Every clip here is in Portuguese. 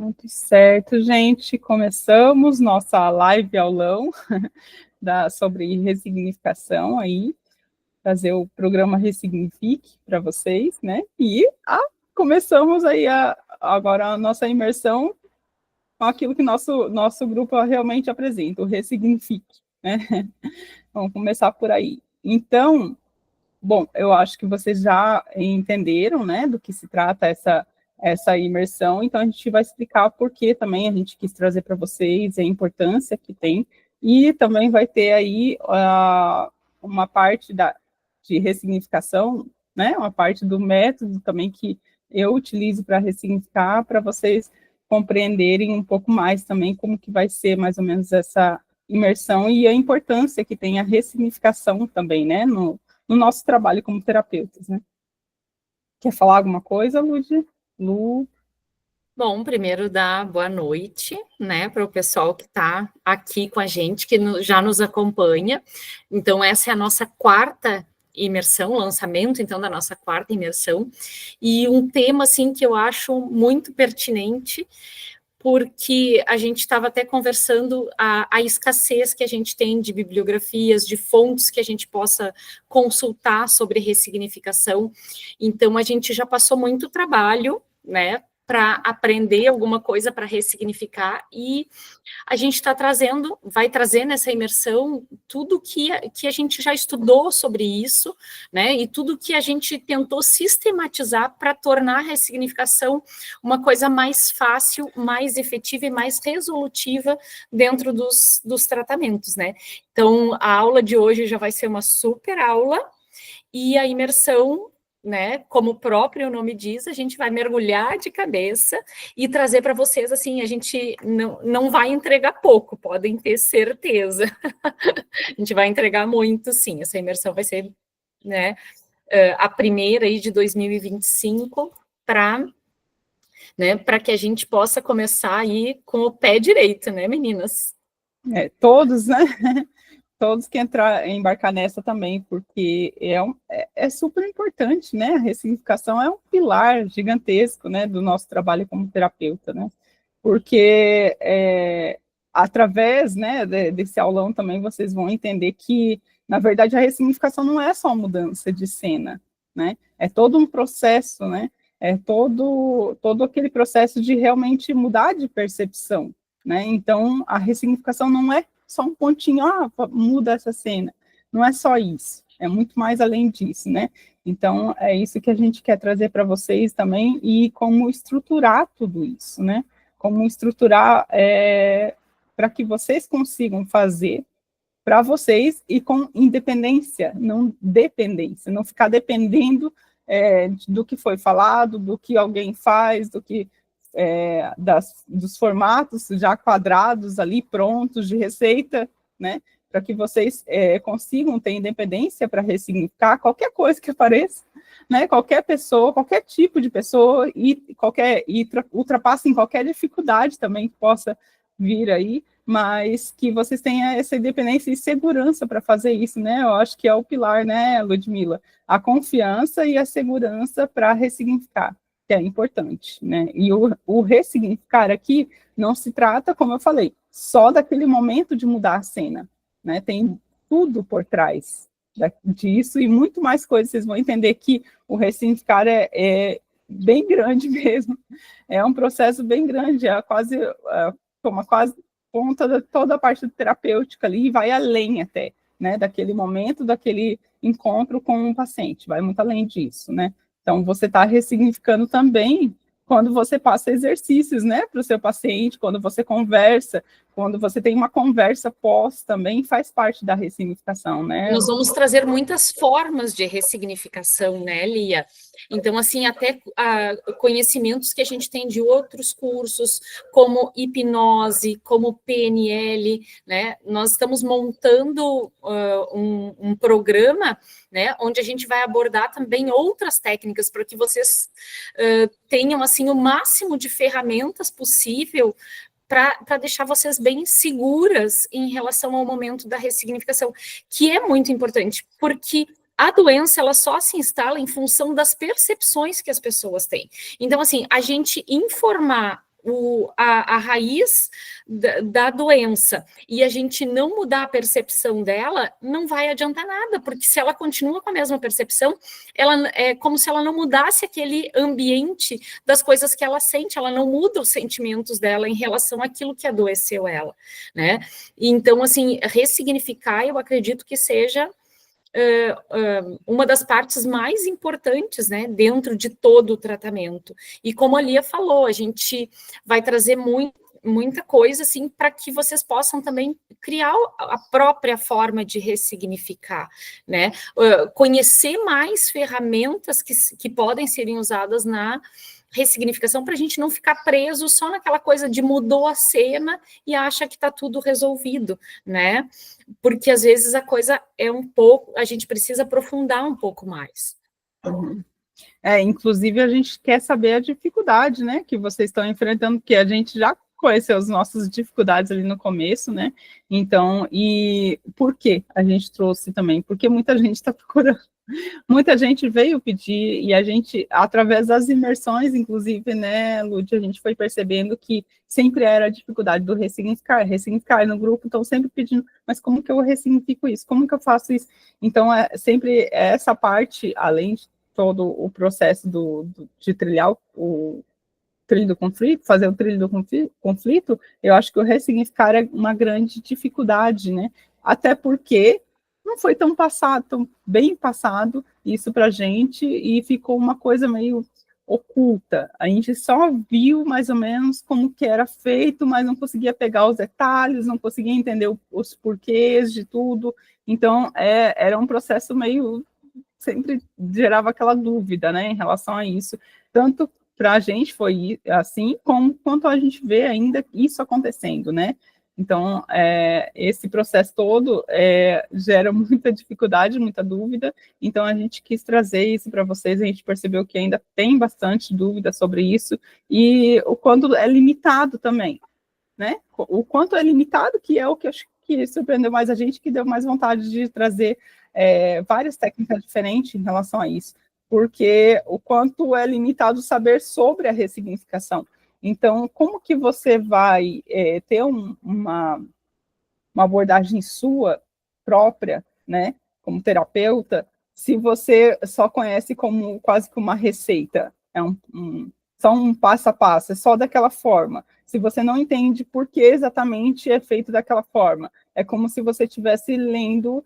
Muito certo, gente. Começamos nossa live aulão sobre ressignificação aí, trazer o programa Ressignifique para vocês, né? E começamos aí agora a nossa imersão com aquilo que nosso grupo realmente apresenta, o Ressignifique, né? Vamos começar por aí. Então, bom, eu acho que vocês já entenderam, né, do que se trata essa imersão, então a gente vai explicar por que também a gente quis trazer para vocês a importância que tem, e também vai ter aí uma parte de ressignificação, né, uma parte do método também que eu utilizo para ressignificar, para vocês compreenderem um pouco mais também como que vai ser mais ou menos essa imersão e a importância que tem a ressignificação também, né, no nosso trabalho como terapeutas, né? Quer falar alguma coisa, Lu? Bom, primeiro dar boa noite, né, para o pessoal que está aqui com a gente, que já nos acompanha. Então, essa é a nossa quarta imersão, lançamento, então, da nossa quarta imersão. E um tema, assim, que eu acho muito pertinente, porque a gente estava até conversando a escassez que a gente tem de bibliografias, de fontes que a gente possa consultar sobre ressignificação. Então, a gente já passou muito trabalho, né, para aprender alguma coisa para ressignificar, e a gente está vai trazer nessa imersão tudo que a gente já estudou sobre isso, né, e tudo que a gente tentou sistematizar para tornar a ressignificação uma coisa mais fácil, mais efetiva e mais resolutiva dentro dos tratamentos, né. Então, a aula de hoje já vai ser uma super aula, e a imersão, né, como o próprio nome diz, a gente vai mergulhar de cabeça e trazer para vocês, assim, a gente não vai entregar pouco, podem ter certeza. A gente vai entregar muito, sim. Essa imersão vai ser, né, a primeira aí de 2025 para que a gente possa começar aí com o pé direito, né, meninas? Todos, né? Todos que embarcar nessa também, porque é super importante, né? A ressignificação é um pilar gigantesco, né, do nosso trabalho como terapeuta, né? Porque através, né, desse aulão também vocês vão entender que, na verdade, a ressignificação não é só mudança de cena, né? É todo um processo, né? É todo aquele processo de realmente mudar de percepção, né? Então, a ressignificação não é só um pontinho, muda essa cena. Não é só isso, é muito mais além disso, né? Então, é isso que a gente quer trazer para vocês também, e como estruturar tudo isso, né? Como estruturar para que vocês consigam fazer para vocês e com independência, não dependência, não ficar dependendo do que foi falado, do que alguém faz, dos formatos já quadrados ali, prontos, de receita, né, para que vocês consigam ter independência para ressignificar qualquer coisa que apareça, né, qualquer pessoa, qualquer tipo de pessoa, e ultrapassem qualquer dificuldade também que possa vir aí, mas que vocês tenham essa independência e segurança para fazer isso, né, eu acho que é o pilar, né, Ludmila, a confiança e a segurança para ressignificar, que é importante, né? E o ressignificar aqui não se trata, como eu falei, só daquele momento de mudar a cena, né? Tem tudo por trás disso e muito mais coisas. Vocês vão entender que o ressignificar é bem grande mesmo, é um processo bem grande, toma quase conta de toda a parte terapêutica ali e vai além até, né? Daquele momento, daquele encontro com o paciente, vai muito além disso, né? Então, você está ressignificando também quando você passa exercícios, né, para o seu paciente, quando você conversa, quando você tem uma conversa pós também, faz parte da ressignificação, né? Nós vamos trazer muitas formas de ressignificação, né, Lia? Então, assim, até conhecimentos que a gente tem de outros cursos, como hipnose, como PNL, né? Nós estamos montando um programa, né, onde a gente vai abordar também outras técnicas para que vocês tenham, assim, o máximo de ferramentas possível para deixar vocês bem seguras em relação ao momento da ressignificação, que é muito importante, porque a doença ela só se instala em função das percepções que as pessoas têm. Então, assim, a gente informar a raiz da doença e a gente não mudar a percepção dela, não vai adiantar nada, porque se ela continua com a mesma percepção, ela é como se ela não mudasse aquele ambiente das coisas que ela sente, ela não muda os sentimentos dela em relação àquilo que adoeceu ela, né? Então, assim, ressignificar, eu acredito que seja uma das partes mais importantes, né, dentro de todo o tratamento. E como a Lia falou, a gente vai trazer muita coisa, assim, para que vocês possam também criar a própria forma de ressignificar, né, conhecer mais ferramentas que podem serem usadas na ressignificação, para a gente não ficar preso só naquela coisa de mudou a cena e acha que está tudo resolvido, né? Porque às vezes a coisa é um pouco, a gente precisa aprofundar um pouco mais. Uhum. Inclusive a gente quer saber a dificuldade, né, que vocês estão enfrentando, porque a gente já conheceu as nossas dificuldades ali no começo, né, então, e por que a gente trouxe também? Porque muita gente está procurando. Muita gente veio pedir, e a gente, através das imersões, inclusive, né, Lúdia, a gente foi percebendo que sempre era a dificuldade do ressignificar no grupo, então sempre pedindo, mas como que eu ressignifico isso? Como que eu faço isso? Então, sempre essa parte, além de todo o processo de trilhar o trilho do conflito, fazer o trilho do conflito, eu acho que o ressignificar é uma grande dificuldade, né? Até porque não foi tão passado, tão bem passado isso para a gente, e ficou uma coisa meio oculta. A gente só viu mais ou menos como que era feito, mas não conseguia pegar os detalhes, não conseguia entender os porquês de tudo. Então, era um processo meio sempre gerava aquela dúvida, né, em relação a isso. Tanto para a gente foi assim, como quanto a gente vê ainda isso acontecendo, né? Então, esse processo todo gera muita dificuldade, muita dúvida, então a gente quis trazer isso para vocês, a gente percebeu que ainda tem bastante dúvida sobre isso, e o quanto é limitado também, né? O quanto é limitado, que é o que eu acho que surpreendeu mais a gente, que deu mais vontade de trazer várias técnicas diferentes em relação a isso, porque o quanto é limitado saber sobre a ressignificação. Então, como que você vai ter uma abordagem sua própria, né, como terapeuta, se você só conhece como quase que uma receita, só um passo a passo, é só daquela forma. Se você não entende por que exatamente é feito daquela forma, é como se você estivesse lendo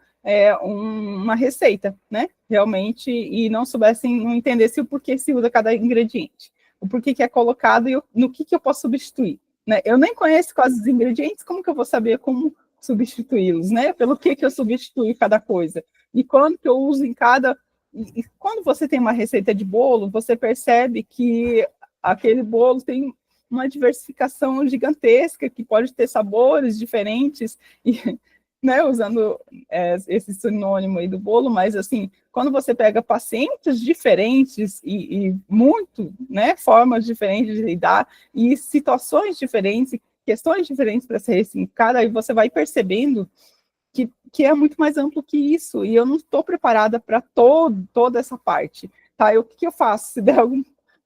uma receita, né, realmente, e não soubesse, não entendesse o porquê se usa cada ingrediente, o porquê que é colocado e no que eu posso substituir. Né? Eu nem conheço quase os ingredientes, como que eu vou saber como substituí-los, né? Pelo que eu substituo cada coisa. E quando que eu uso em cada... E quando você tem uma receita de bolo, você percebe que aquele bolo tem uma diversificação gigantesca, que pode ter sabores diferentes, e, né, usando esse sinônimo aí do bolo, mas assim, quando você pega pacientes diferentes e muito, né, formas diferentes de lidar, e situações diferentes, questões diferentes para ser ressignificada, aí você vai percebendo que é muito mais amplo que isso, e eu não estou preparada para toda essa parte, tá? O que eu faço se der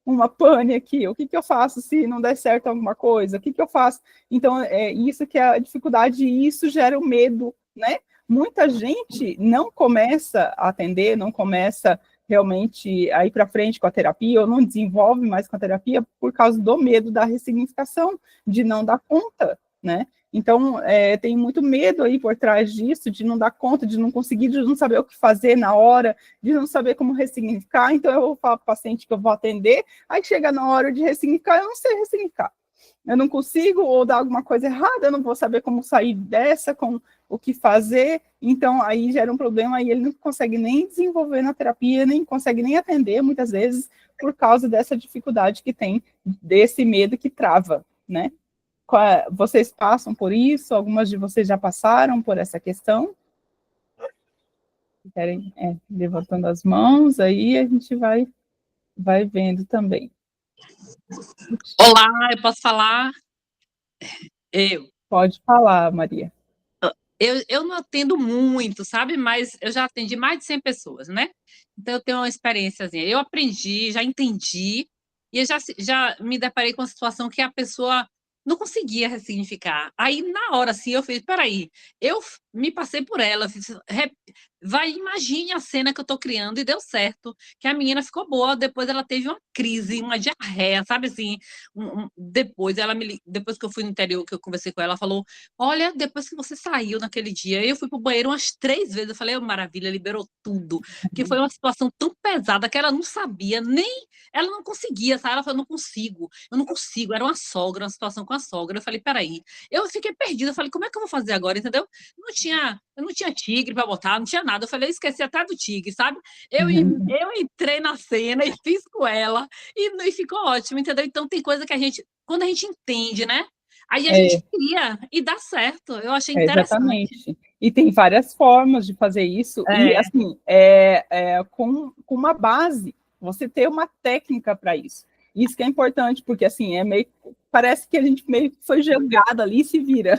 uma pane aqui? O que eu faço se não der certo alguma coisa? O que eu faço? Então, isso que é a dificuldade, e isso gera o medo, né? Muita gente não começa a atender, não começa realmente a ir para frente com a terapia, ou não desenvolve mais com a terapia por causa do medo da ressignificação, de não dar conta, né? Então, tem muito medo aí por trás disso, de não dar conta, de não conseguir, de não saber o que fazer na hora, de não saber como ressignificar. Então, eu vou falar para o paciente que eu vou atender, aí chega na hora de ressignificar, eu não sei ressignificar. Eu não consigo, ou dar alguma coisa errada, eu não vou saber como sair dessa, com o que fazer, então aí gera um problema, e ele não consegue nem desenvolver na terapia, nem consegue nem atender, muitas vezes, por causa dessa dificuldade que tem, desse medo que trava, né? Vocês passam por isso? Algumas de vocês já passaram por essa questão? Querem levantando as mãos, aí a gente vai vendo também. Olá, eu posso falar? Pode falar, Maria. Eu não atendo muito, sabe? Mas eu já atendi mais de 100 pessoas, né? Então, eu tenho uma experiênciazinha. Eu aprendi, já entendi E eu já me deparei com a situação que a pessoa não conseguia ressignificar. Aí, na hora, assim, eu fiz, peraí, eu me passei por ela, vai, imagine a cena que eu tô criando, e deu certo, que a menina ficou boa, depois ela teve uma crise, uma diarreia, sabe assim, depois depois que eu fui no interior, que eu conversei com ela, ela falou, olha, depois que você saiu naquele dia, eu fui pro banheiro umas 3 vezes, eu falei, oh, maravilha, liberou tudo, que foi uma situação tão pesada que ela não sabia, nem, ela não conseguia, sabe, ela falou, eu não consigo, era uma sogra, uma situação com a sogra, eu falei, peraí, eu fiquei perdida, eu falei, como é que eu vou fazer agora, entendeu? Eu não tinha tigre para botar, não tinha nada. Eu falei, eu esqueci até do tigre, sabe? Eu entrei na cena e fiz com ela e ficou ótimo, entendeu? Então tem coisa que quando a gente entende, né? Aí a gente cria e dá certo. Eu achei interessante. Exatamente. E tem várias formas de fazer isso. E, assim, com uma base, você ter uma técnica para isso. Isso que é importante, porque, assim, parece que a gente meio que foi jogado ali e se vira,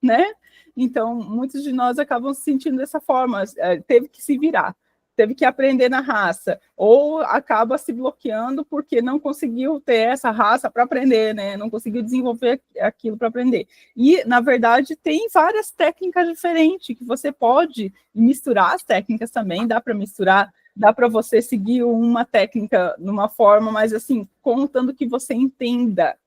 né? Então, muitos de nós acabam se sentindo dessa forma, teve que se virar, teve que aprender na raça, ou acaba se bloqueando porque não conseguiu ter essa raça para aprender, né? Não conseguiu desenvolver aquilo para aprender. E, na verdade, tem várias técnicas diferentes que você pode misturar as técnicas também, dá para misturar, dá para você seguir uma técnica numa forma, mas assim, contando que você entenda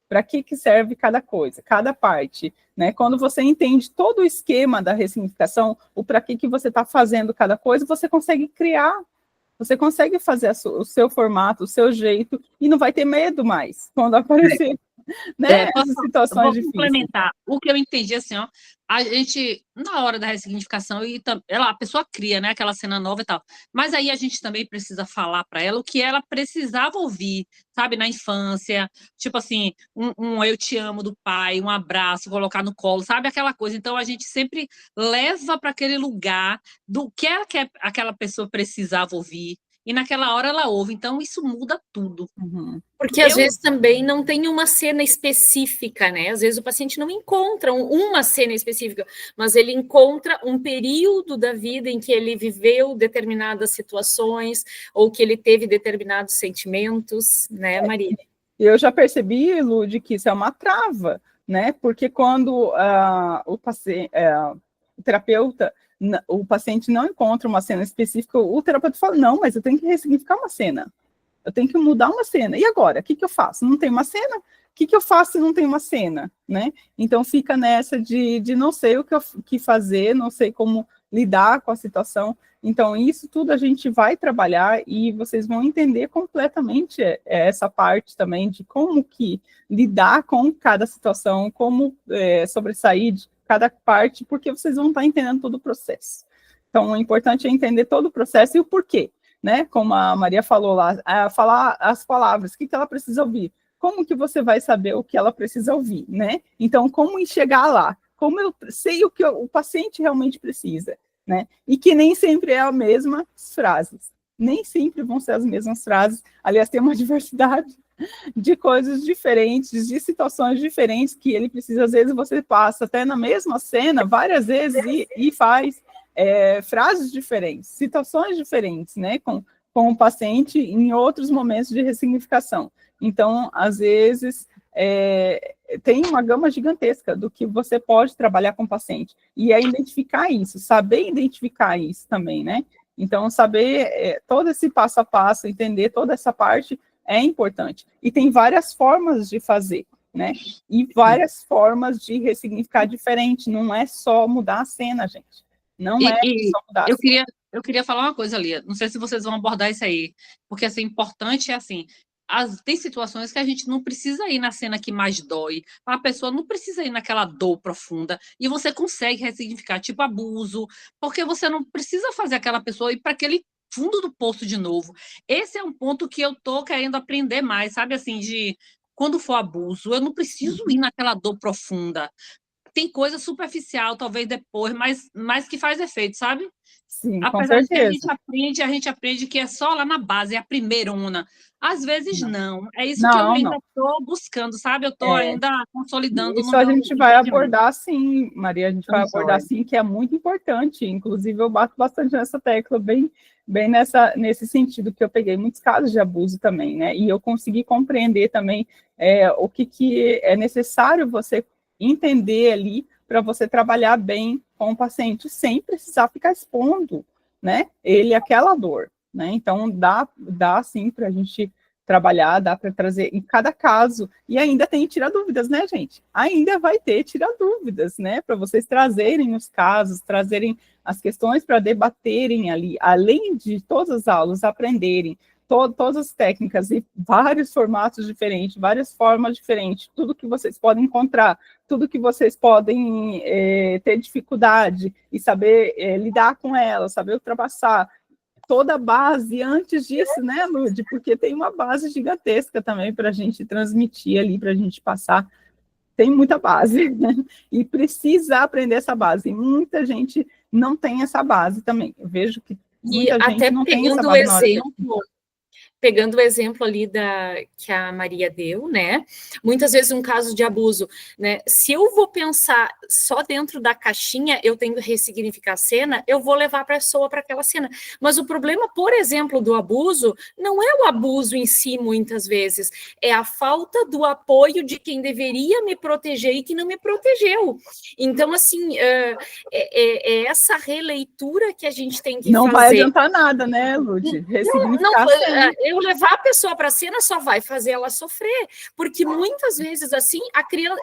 para que serve cada coisa, cada parte, né? Quando você entende todo o esquema da ressignificação, o para que você está fazendo cada coisa, você consegue criar, você consegue fazer o seu formato, o seu jeito, e não vai ter medo mais quando aparecer, né? Essas situações difíceis. Vou complementar. O que eu entendi, assim, ó, a gente, na hora da ressignificação, a pessoa cria, né, aquela cena nova e tal, mas aí a gente também precisa falar para ela o que ela precisava ouvir, sabe, na infância, tipo assim, um eu te amo do pai, um abraço, colocar no colo, sabe, aquela coisa. Então a gente sempre leva para aquele lugar do que aquela pessoa precisava ouvir, e naquela hora ela ouve, então isso muda tudo. Porque às vezes também não tem uma cena específica, né? Às vezes o paciente não encontra uma cena específica, mas ele encontra um período da vida em que ele viveu determinadas situações ou que ele teve determinados sentimentos, né, Maria? Eu já percebi, Lud, que isso é uma trava, né? Porque quando o terapeuta, o paciente não encontra uma cena específica, o terapeuta fala, não, mas eu tenho que ressignificar uma cena. Eu tenho que mudar uma cena. E agora? O que eu faço? Não tem uma cena? O que eu faço se não tem uma cena? Né? Então, fica nessa de não sei o que fazer, não sei como lidar com a situação. Então, isso tudo a gente vai trabalhar e vocês vão entender completamente essa parte também de como que lidar com cada situação, como sobressair de cada parte, porque vocês vão estar entendendo todo o processo. Então, o importante é entender todo o processo e o porquê. Né? Como a Maria falou lá, falar as palavras, o que ela precisa ouvir? Como que você vai saber o que ela precisa ouvir, né? Então, como chegar lá? Como eu sei o que o paciente realmente precisa, né? E que nem sempre é a mesma frases, nem sempre vão ser as mesmas frases. Aliás, tem uma diversidade de coisas diferentes, de situações diferentes que ele precisa. Às vezes você passa até na mesma cena várias vezes e faz frases diferentes, situações diferentes, né, com o paciente em outros momentos de ressignificação. Então, às vezes, tem uma gama gigantesca do que você pode trabalhar com o paciente, e é identificar isso, saber identificar isso também, né? Então, saber todo esse passo a passo, entender toda essa parte é importante. E tem várias formas de fazer, né? E várias formas de ressignificar diferente, não é só mudar a cena, gente. Não é só mudar a cena. Eu queria falar uma coisa, Lia, não sei se vocês vão abordar isso aí, porque assim, importante é assim, tem situações que a gente não precisa ir na cena que mais dói, a pessoa não precisa ir naquela dor profunda, e você consegue ressignificar, tipo abuso, porque você não precisa fazer aquela pessoa ir para aquele fundo do poço de novo. Esse é um ponto que eu tô querendo aprender mais, sabe, assim, de quando for abuso, eu não preciso ir naquela dor profunda. tem coisa superficial, talvez depois, mas que faz efeito, sabe? Sim, com Apesar de que certeza. a gente aprende que é só lá na base, é a primeirona. Às vezes Não, não. É isso que eu não, ainda não. estou buscando, sabe? Eu estou É, ainda consolidando no isso a meu gente vai entendimento. abordar sim, Maria, a gente vai Então, abordar joia. sim, que é muito importante. Inclusive, eu bato bastante nessa tecla, bem nesse sentido, que eu peguei muitos casos de abuso também, né? E eu consegui compreender também o que é necessário você entender ali para você trabalhar bem com o paciente, sem precisar ficar expondo, né? Ele aquela dor, né? Então, dá sim para a gente trabalhar, dá para trazer em cada caso, e ainda tem tira dúvidas, né, gente? Ainda vai ter tira dúvidas, né, para vocês trazerem os casos, trazerem as questões para debaterem ali, além de todas as aulas, aprenderem todas as técnicas e vários formatos diferentes, várias formas diferentes, tudo que vocês podem encontrar, tudo que vocês podem ter dificuldade e saber lidar com ela, saber ultrapassar, toda a base antes disso, né, Lud? Porque tem uma base gigantesca também para a gente transmitir ali, para a gente passar. Tem muita base, né? E precisa aprender essa base. E muita gente não tem essa base também. Eu vejo que E muita gente até não tem essa base na hora que... pegando o exemplo ali que a Maria deu, né? Muitas vezes um caso de abuso, né? Se eu vou pensar só dentro da caixinha, eu tenho que ressignificar a cena, eu vou levar a pessoa para aquela cena. Mas o problema, por exemplo, do abuso, não é o abuso em si, muitas vezes, é a falta do apoio de quem deveria me proteger e que não me protegeu. Então, assim, é essa releitura que a gente tem que não fazer. vai adiantar nada, né, Lud? Ressignificar a cena. Eu levar a pessoa para a cena só vai fazer ela sofrer, porque muitas vezes, assim, a criança,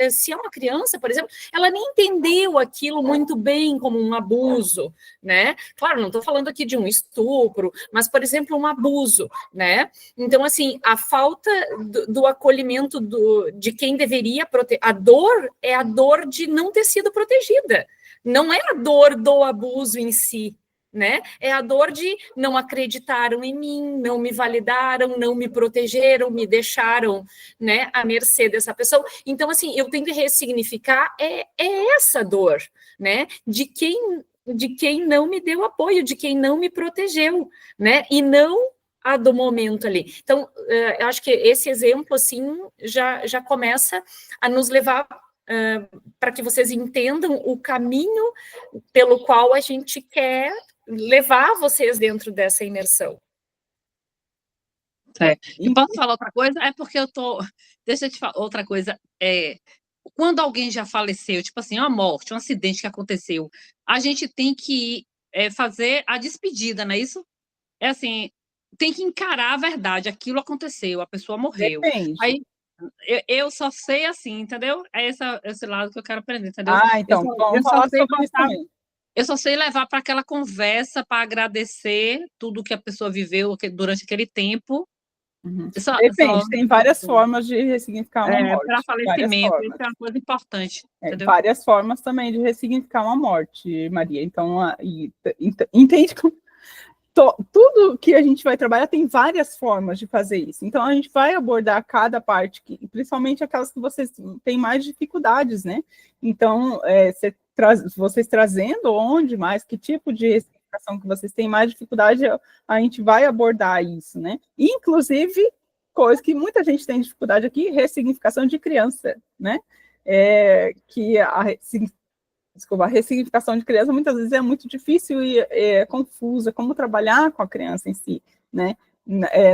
se é uma criança, por exemplo, ela nem entendeu aquilo muito bem como um abuso, né? Claro, não estou falando aqui de um estupro, mas, por exemplo, um abuso, né? Então, assim, a falta do acolhimento de quem deveria proteger, a dor é a dor de não ter sido protegida, não é a dor do abuso em si, né? É a dor de não acreditaram em mim, não me validaram, não me protegeram, me deixaram, né, à mercê dessa pessoa. Então, assim, eu tenho que ressignificar essa dor, né, de quem não me deu apoio, de quem não me protegeu, né, e não a do momento ali. Então, eu acho que esse exemplo, assim, já começa a nos levar para que vocês entendam o caminho pelo qual a gente quer levar vocês dentro dessa imersão. Eu posso falar outra coisa? É porque eu tô... Deixa eu te falar outra coisa. Quando alguém já faleceu, tipo assim, uma morte, um acidente que aconteceu, a gente tem que fazer a despedida, não é isso? É assim, tem que encarar a verdade, aquilo aconteceu, a pessoa morreu. Depende. Aí, eu só sei assim, entendeu? É esse lado que eu quero aprender, entendeu? Então, vamos falar sobre isso também. Eu só sei levar para aquela conversa, para agradecer tudo que a pessoa viveu durante aquele tempo. Depende, tem várias formas de ressignificar uma morte. Para falecimento, isso é uma coisa importante. Várias formas também de ressignificar uma morte, Maria. Então, entende como... Tudo que a gente vai trabalhar tem várias formas de fazer isso. Então, a gente vai abordar cada parte, principalmente aquelas que vocês têm mais dificuldades, né? Então, vocês trazendo onde mais, que tipo de ressignificação que vocês têm mais dificuldade, a gente vai abordar isso, né? Inclusive, coisa que muita gente tem dificuldade aqui, ressignificação de criança, né? Que a ressignificação de criança muitas vezes é muito difícil e confusa, como trabalhar com a criança em si, né?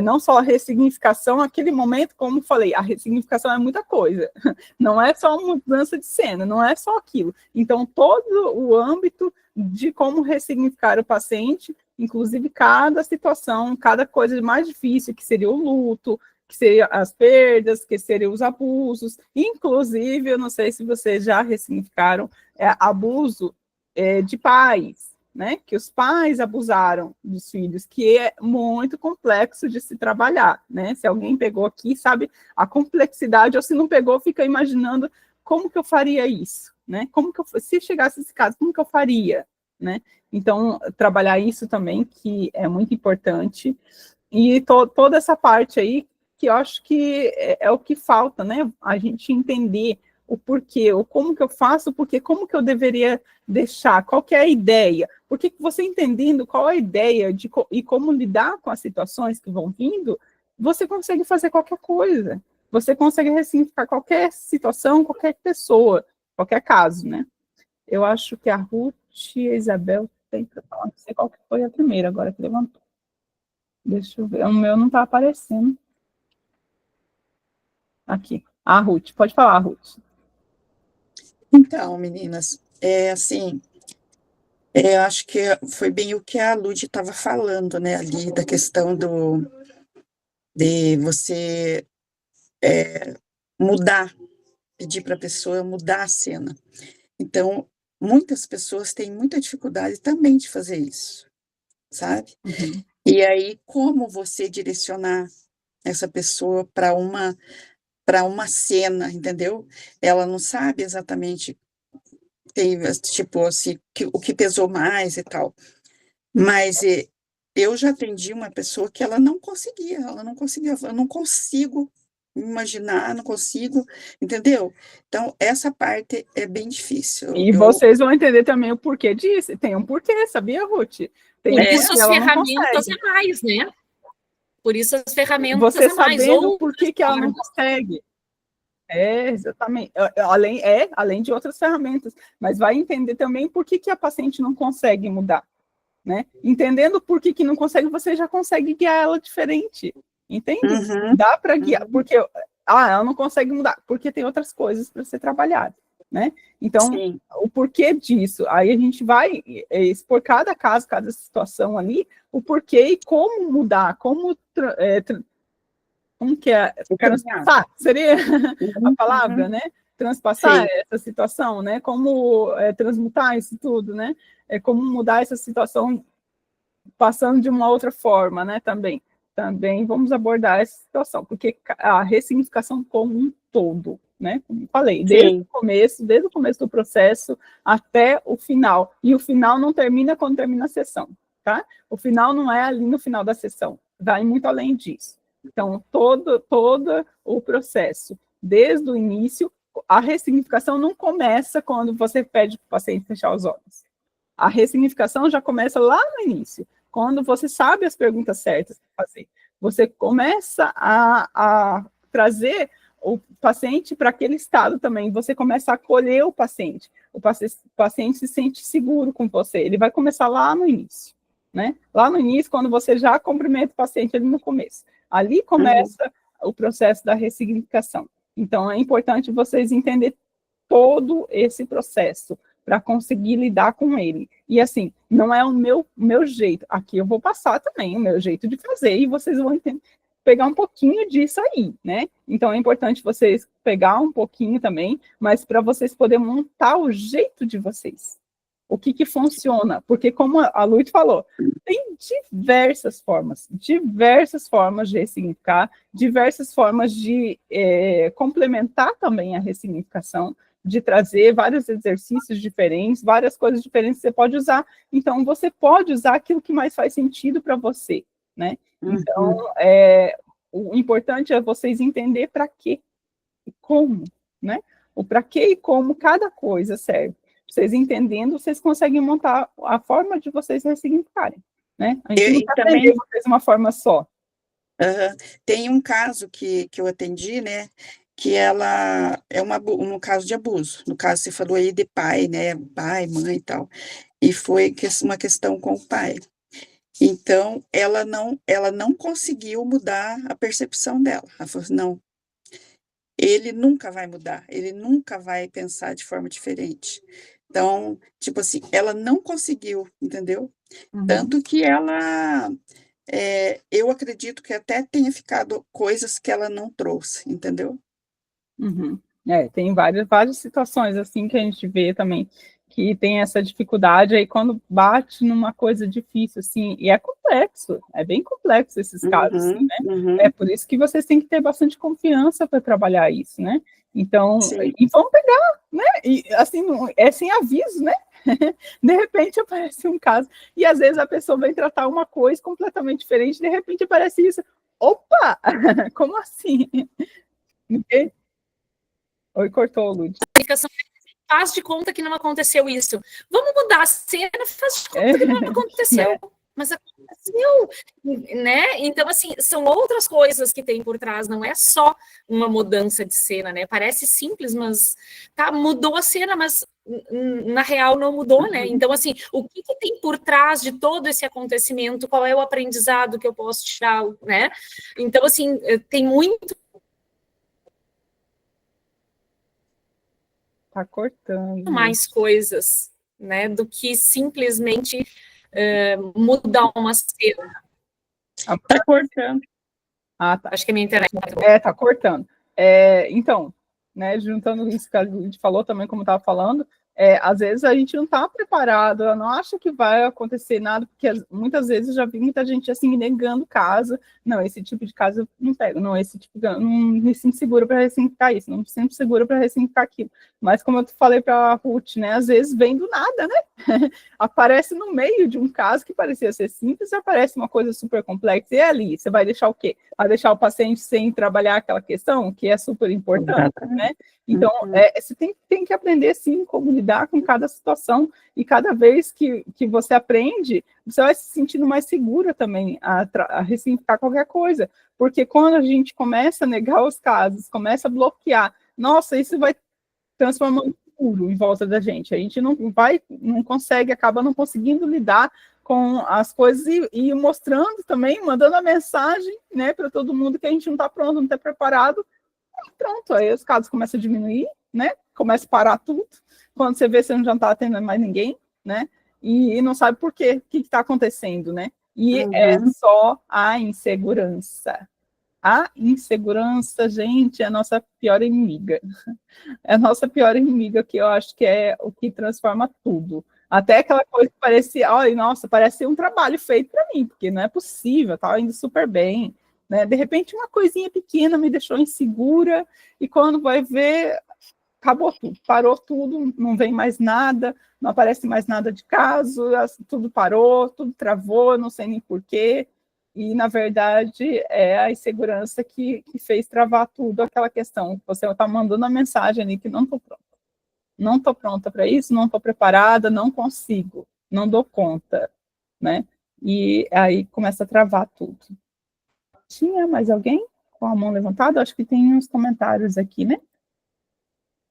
Não só a ressignificação naquele momento, como falei, a ressignificação é muita coisa, não é só uma mudança de cena, não é só aquilo. Então, todo o âmbito de como ressignificar o paciente, inclusive cada situação, cada coisa mais difícil, que seria o luto, que seriam as perdas, que seriam os abusos, inclusive, eu não sei se vocês já ressignificaram, abuso de pais, né, que os pais abusaram dos filhos, que é muito complexo de se trabalhar, né, se alguém pegou aqui, sabe a complexidade, ou se não pegou, fica imaginando como que eu faria isso, né, se chegasse esse caso, como que eu faria, né, então, trabalhar isso também, que é muito importante, e toda essa parte aí, que eu acho que é o que falta, né, a gente entender o porquê, ou como que eu faço, porque como que eu deveria deixar, qual que é a ideia, porque você entendendo qual é a ideia e como lidar com as situações que vão vindo, você consegue fazer qualquer coisa, você consegue ressignificar qualquer situação, qualquer pessoa, qualquer caso, né? Eu acho que a Ruth e a Isabel tem para falar, não sei qual que foi a primeira agora que levantou. Deixa eu ver, o meu não está aparecendo. Aqui. A Ruth, pode falar, Ruth. Então, meninas, assim, eu acho que foi bem o que a Lud estava falando, né, ali, da questão de você mudar, pedir para a pessoa mudar a cena. Então, muitas pessoas têm muita dificuldade também de fazer isso, sabe? Uhum. E aí, como você direcionar essa pessoa para uma cena, entendeu? Ela não sabe exatamente, tipo assim, o que pesou mais e tal. Mas eu já atendi uma pessoa que ela não conseguia, eu não consigo imaginar, não consigo, entendeu? Então, essa parte é bem difícil. E vocês vão entender também o porquê disso. Tem um porquê, sabia, Ruth? Tem Por um isso porquê, as ela não ferramentas consegue. a mais, né? Por isso as ferramentas Você a mais. sabendo Ou por que ela não consegue. Exatamente. Além de outras ferramentas. Mas vai entender também por que a paciente não consegue mudar. Né? Entendendo por que não consegue, você já consegue guiar ela diferente. Entende? Uhum. Dá para guiar. Porque ela não consegue mudar, porque tem outras coisas para ser trabalhado. Né? Então, Sim. o porquê disso? Aí a gente vai expor cada caso, cada situação ali, o porquê e como mudar, como que é? Transpassar, seria a palavra, né? Transpassar Sim. essa situação, né? Como transmutar isso tudo, né? Como mudar essa situação passando de uma outra forma, né? Também vamos abordar essa situação, porque a ressignificação como um todo, né? Como eu falei, desde o começo do processo até o final. E o final não termina quando termina a sessão, tá? O final não é ali no final da sessão, vai muito além disso. Então, todo o processo, desde o início, a ressignificação não começa quando você pede para o paciente fechar os olhos. A ressignificação já começa lá no início, quando você sabe as perguntas certas para fazer. Você começa a trazer o paciente para aquele estado também, você começa a acolher o paciente se sente seguro com você, ele vai começar lá no início, né? Lá no início, quando você já cumprimenta o paciente ali no começo. Ali começa o processo da ressignificação. Então, é importante vocês entenderem todo esse processo para conseguir lidar com ele. E assim, não é o meu jeito. Aqui eu vou passar também o meu jeito de fazer e vocês vão pegar um pouquinho disso aí, né? Então é importante vocês pegar um pouquinho também, mas para vocês poderem montar o jeito de vocês. O que funciona? Porque como a Luiz falou, tem diversas formas de ressignificar, diversas formas de complementar também a ressignificação, de trazer vários exercícios diferentes, várias coisas diferentes que você pode usar. Então, você pode usar aquilo que mais faz sentido para você, né? Então, o importante é vocês entenderem para quê e como, né? O para quê e como cada coisa serve. Vocês entendendo, vocês conseguem montar a forma de vocês ressignificarem, né? A gente não está atendendo vocês de uma forma só. Tem um caso que eu atendi, né, que ela é um caso de abuso. No caso, você falou aí de pai, né, pai, mãe e tal, e foi uma questão com o pai. Então, ela não conseguiu mudar a percepção dela. Ela falou assim, não, ele nunca vai mudar, ele nunca vai pensar de forma diferente. Então, tipo assim, ela não conseguiu, entendeu? Tanto que ela... eu acredito que até tenha ficado coisas que ela não trouxe, entendeu? Tem várias situações assim que a gente vê também, que tem essa dificuldade aí quando bate numa coisa difícil, assim, e é complexo, é bem complexo esses casos, assim, né? É por isso que vocês têm que ter bastante confiança para trabalhar isso, né? Então, e vão pegar, né? E assim, é sem aviso, né? De repente aparece um caso, e às vezes a pessoa vem tratar uma coisa completamente diferente, de repente aparece isso. Opa! Como assim? Oi, cortou, Lud. Faz de conta que não aconteceu isso. Vamos mudar a cena, faz de conta que não aconteceu. Né? Mas aconteceu, né? Então, assim, são outras coisas que tem por trás, não é só uma mudança de cena, né? Parece simples, mas tá, mudou a cena, mas na real não mudou, né? Então, assim, o que tem por trás de todo esse acontecimento? Qual é o aprendizado que eu posso tirar, né? Então, assim, tem muito. Tá cortando. Mais coisas, né? Do que simplesmente mudar uma cena. Tá cortando. Ah, tá. Acho que a minha internet. Tá cortando. Então, né, juntando isso que a gente falou também, como estava falando, às vezes a gente não está preparado, não acha que vai acontecer nada, porque muitas vezes já vi muita gente assim negando caso. Não, esse tipo de caso eu não pego, não, esse tipo de, não me sinto segura para ressignificar isso, não me sinto segura para ressignificar aquilo. Mas como eu falei para a Ruth, né, às vezes vem do nada, né? Aparece no meio de um caso que parecia ser simples, aparece uma coisa super complexa, e ali, você vai deixar o quê? Vai deixar o paciente sem trabalhar aquela questão, que é super importante, né? Então, você tem que aprender, sim, como lidar com cada situação, e cada vez que você aprende, você vai se sentindo mais segura também a ressignificar qualquer coisa, porque quando a gente começa a negar os casos, começa a bloquear, nossa, isso vai transformar um muro em volta da gente, a gente não consegue, acaba não conseguindo lidar com as coisas e mostrando também, mandando a mensagem, né, para todo mundo que a gente não está pronto, não está preparado. Pronto, aí os casos começam a diminuir, né? Começa a parar tudo. Quando você vê, você não já está atendendo mais ninguém, né? E não sabe por quê, o que está acontecendo, né? E é só a insegurança. A insegurança, gente, é a nossa pior inimiga. É a nossa pior inimiga, que eu acho que é o que transforma tudo. Até aquela coisa que parecia, olha, nossa, parece um trabalho feito para mim, porque não é possível, estava indo super bem, né? De repente, uma coisinha pequena me deixou insegura, e quando vai ver, acabou tudo, parou tudo, não vem mais nada, não aparece mais nada de caso, tudo parou, tudo travou, não sei nem porquê, e, na verdade, é a insegurança que fez travar tudo, aquela questão, você está mandando a mensagem ali que não estou pronta. Não estou pronta para isso, não estou preparada, não consigo, não dou conta, né? E aí começa a travar tudo. Tinha mais alguém com a mão levantada? Acho que tem uns comentários aqui, né?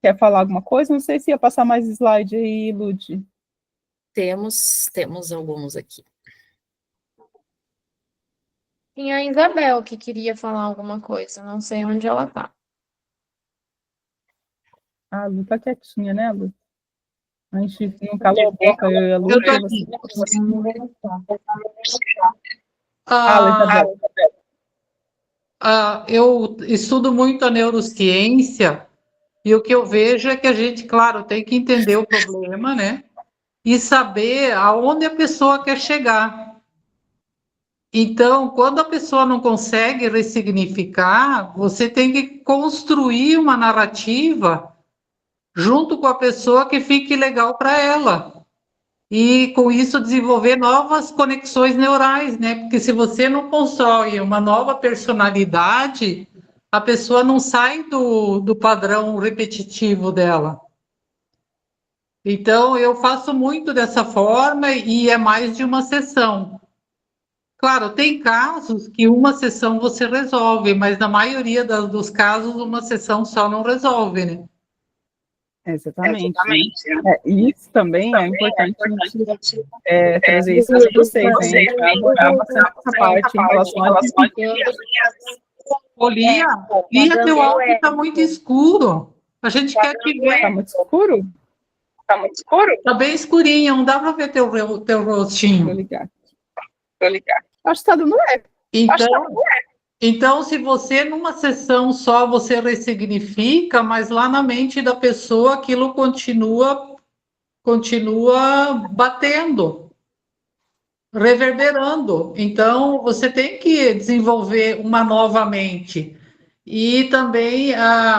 Quer falar alguma coisa? Não sei se ia passar mais slide aí, Lud. Temos alguns aqui. Tinha a Isabel que queria falar alguma coisa, não sei onde ela está. A Lu tá quietinha, né, Lu? A gente não calou a boca, eu e a Lu. Eu tô aqui. Eu estudo muito a neurociência e o que eu vejo é que a gente, claro, tem que entender o problema, né? E saber aonde a pessoa quer chegar. Então, quando a pessoa não consegue ressignificar, você tem que construir uma narrativa junto com a pessoa que fique legal para ela. E, com isso, desenvolver novas conexões neurais, né? Porque se você não constrói uma nova personalidade, a pessoa não sai do padrão repetitivo dela. Então, eu faço muito dessa forma e é mais de uma sessão. Claro, tem casos que uma sessão você resolve, mas na maioria dos casos, uma sessão só não resolve, né? Exatamente. Isso também é importante trazer isso para vocês, né? Essa parte em relação a Lia, teu áudio está muito escuro. A gente quer te ver. Está muito escuro? Está muito escuro? Está bem escurinho, não dá para ver teu rostinho. Vou ligar. Acho que está dando eco. Então, se você, numa sessão só, você ressignifica, mas lá na mente da pessoa aquilo continua batendo, reverberando. Então, você tem que desenvolver uma nova mente. E também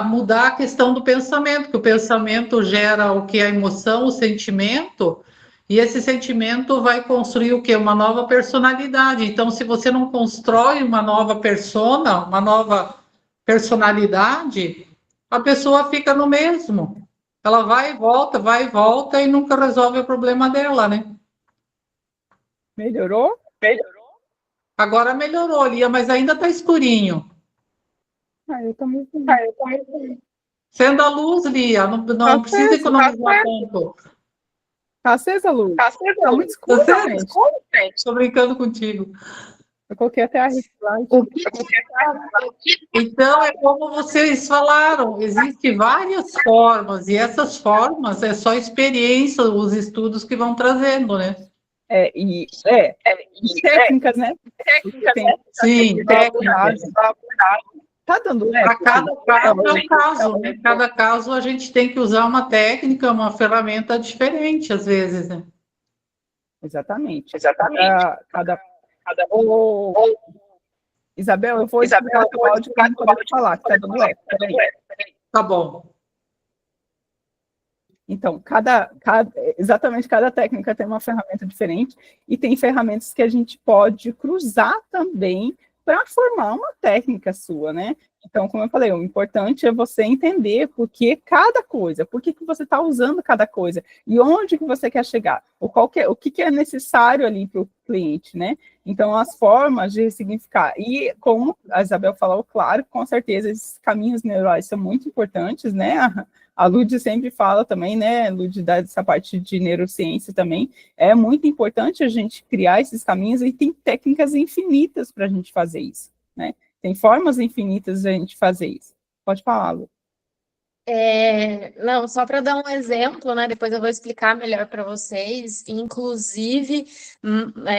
mudar a questão do pensamento, que o pensamento gera o que? A emoção, o sentimento, e esse sentimento vai construir o quê? Uma nova personalidade. Então, se você não constrói uma nova persona, uma nova personalidade, a pessoa fica no mesmo. Ela vai e volta e nunca resolve o problema dela, né? Melhorou? Agora melhorou, Lia, mas ainda está escurinho. Eu também. Acenda a luz, Lia, não Tá precisa certo, economizar tanto. Tá acesa a luz? Tá muito escuro, Tá gente. Estou brincando contigo. Eu coloquei até a reciclagem. Então, é como vocês falaram, existem várias formas, e essas formas é só experiência, os estudos que vão trazendo, né? E técnicas, né? Sim, técnicas. Tá dando Para eco? cada caso é um caso, né? Cada caso a gente tem que usar uma técnica, uma ferramenta diferente, às vezes, né? Exatamente. Isabel, eu vou desligar o áudio para não poder falar, que tá dando eco. Peraí. Tá bom. Então, exatamente cada técnica tem uma ferramenta diferente e tem ferramentas que a gente pode cruzar também para formar uma técnica sua, né? Então, como eu falei, o importante é você entender por que cada coisa, por que você está usando cada coisa e onde que você quer chegar, o que é necessário ali para o cliente, né? Então, as formas de ressignificar. E como a Isabel falou, claro, com certeza, esses caminhos neurais são muito importantes, né? A Lud sempre fala também, né, Lud, dessa parte de neurociência também, é muito importante a gente criar esses caminhos e tem técnicas infinitas para a gente fazer isso, né? Tem formas infinitas de a gente fazer isso. Pode falar, Lu. Não, só para dar um exemplo, né? Depois eu vou explicar melhor para vocês. Inclusive,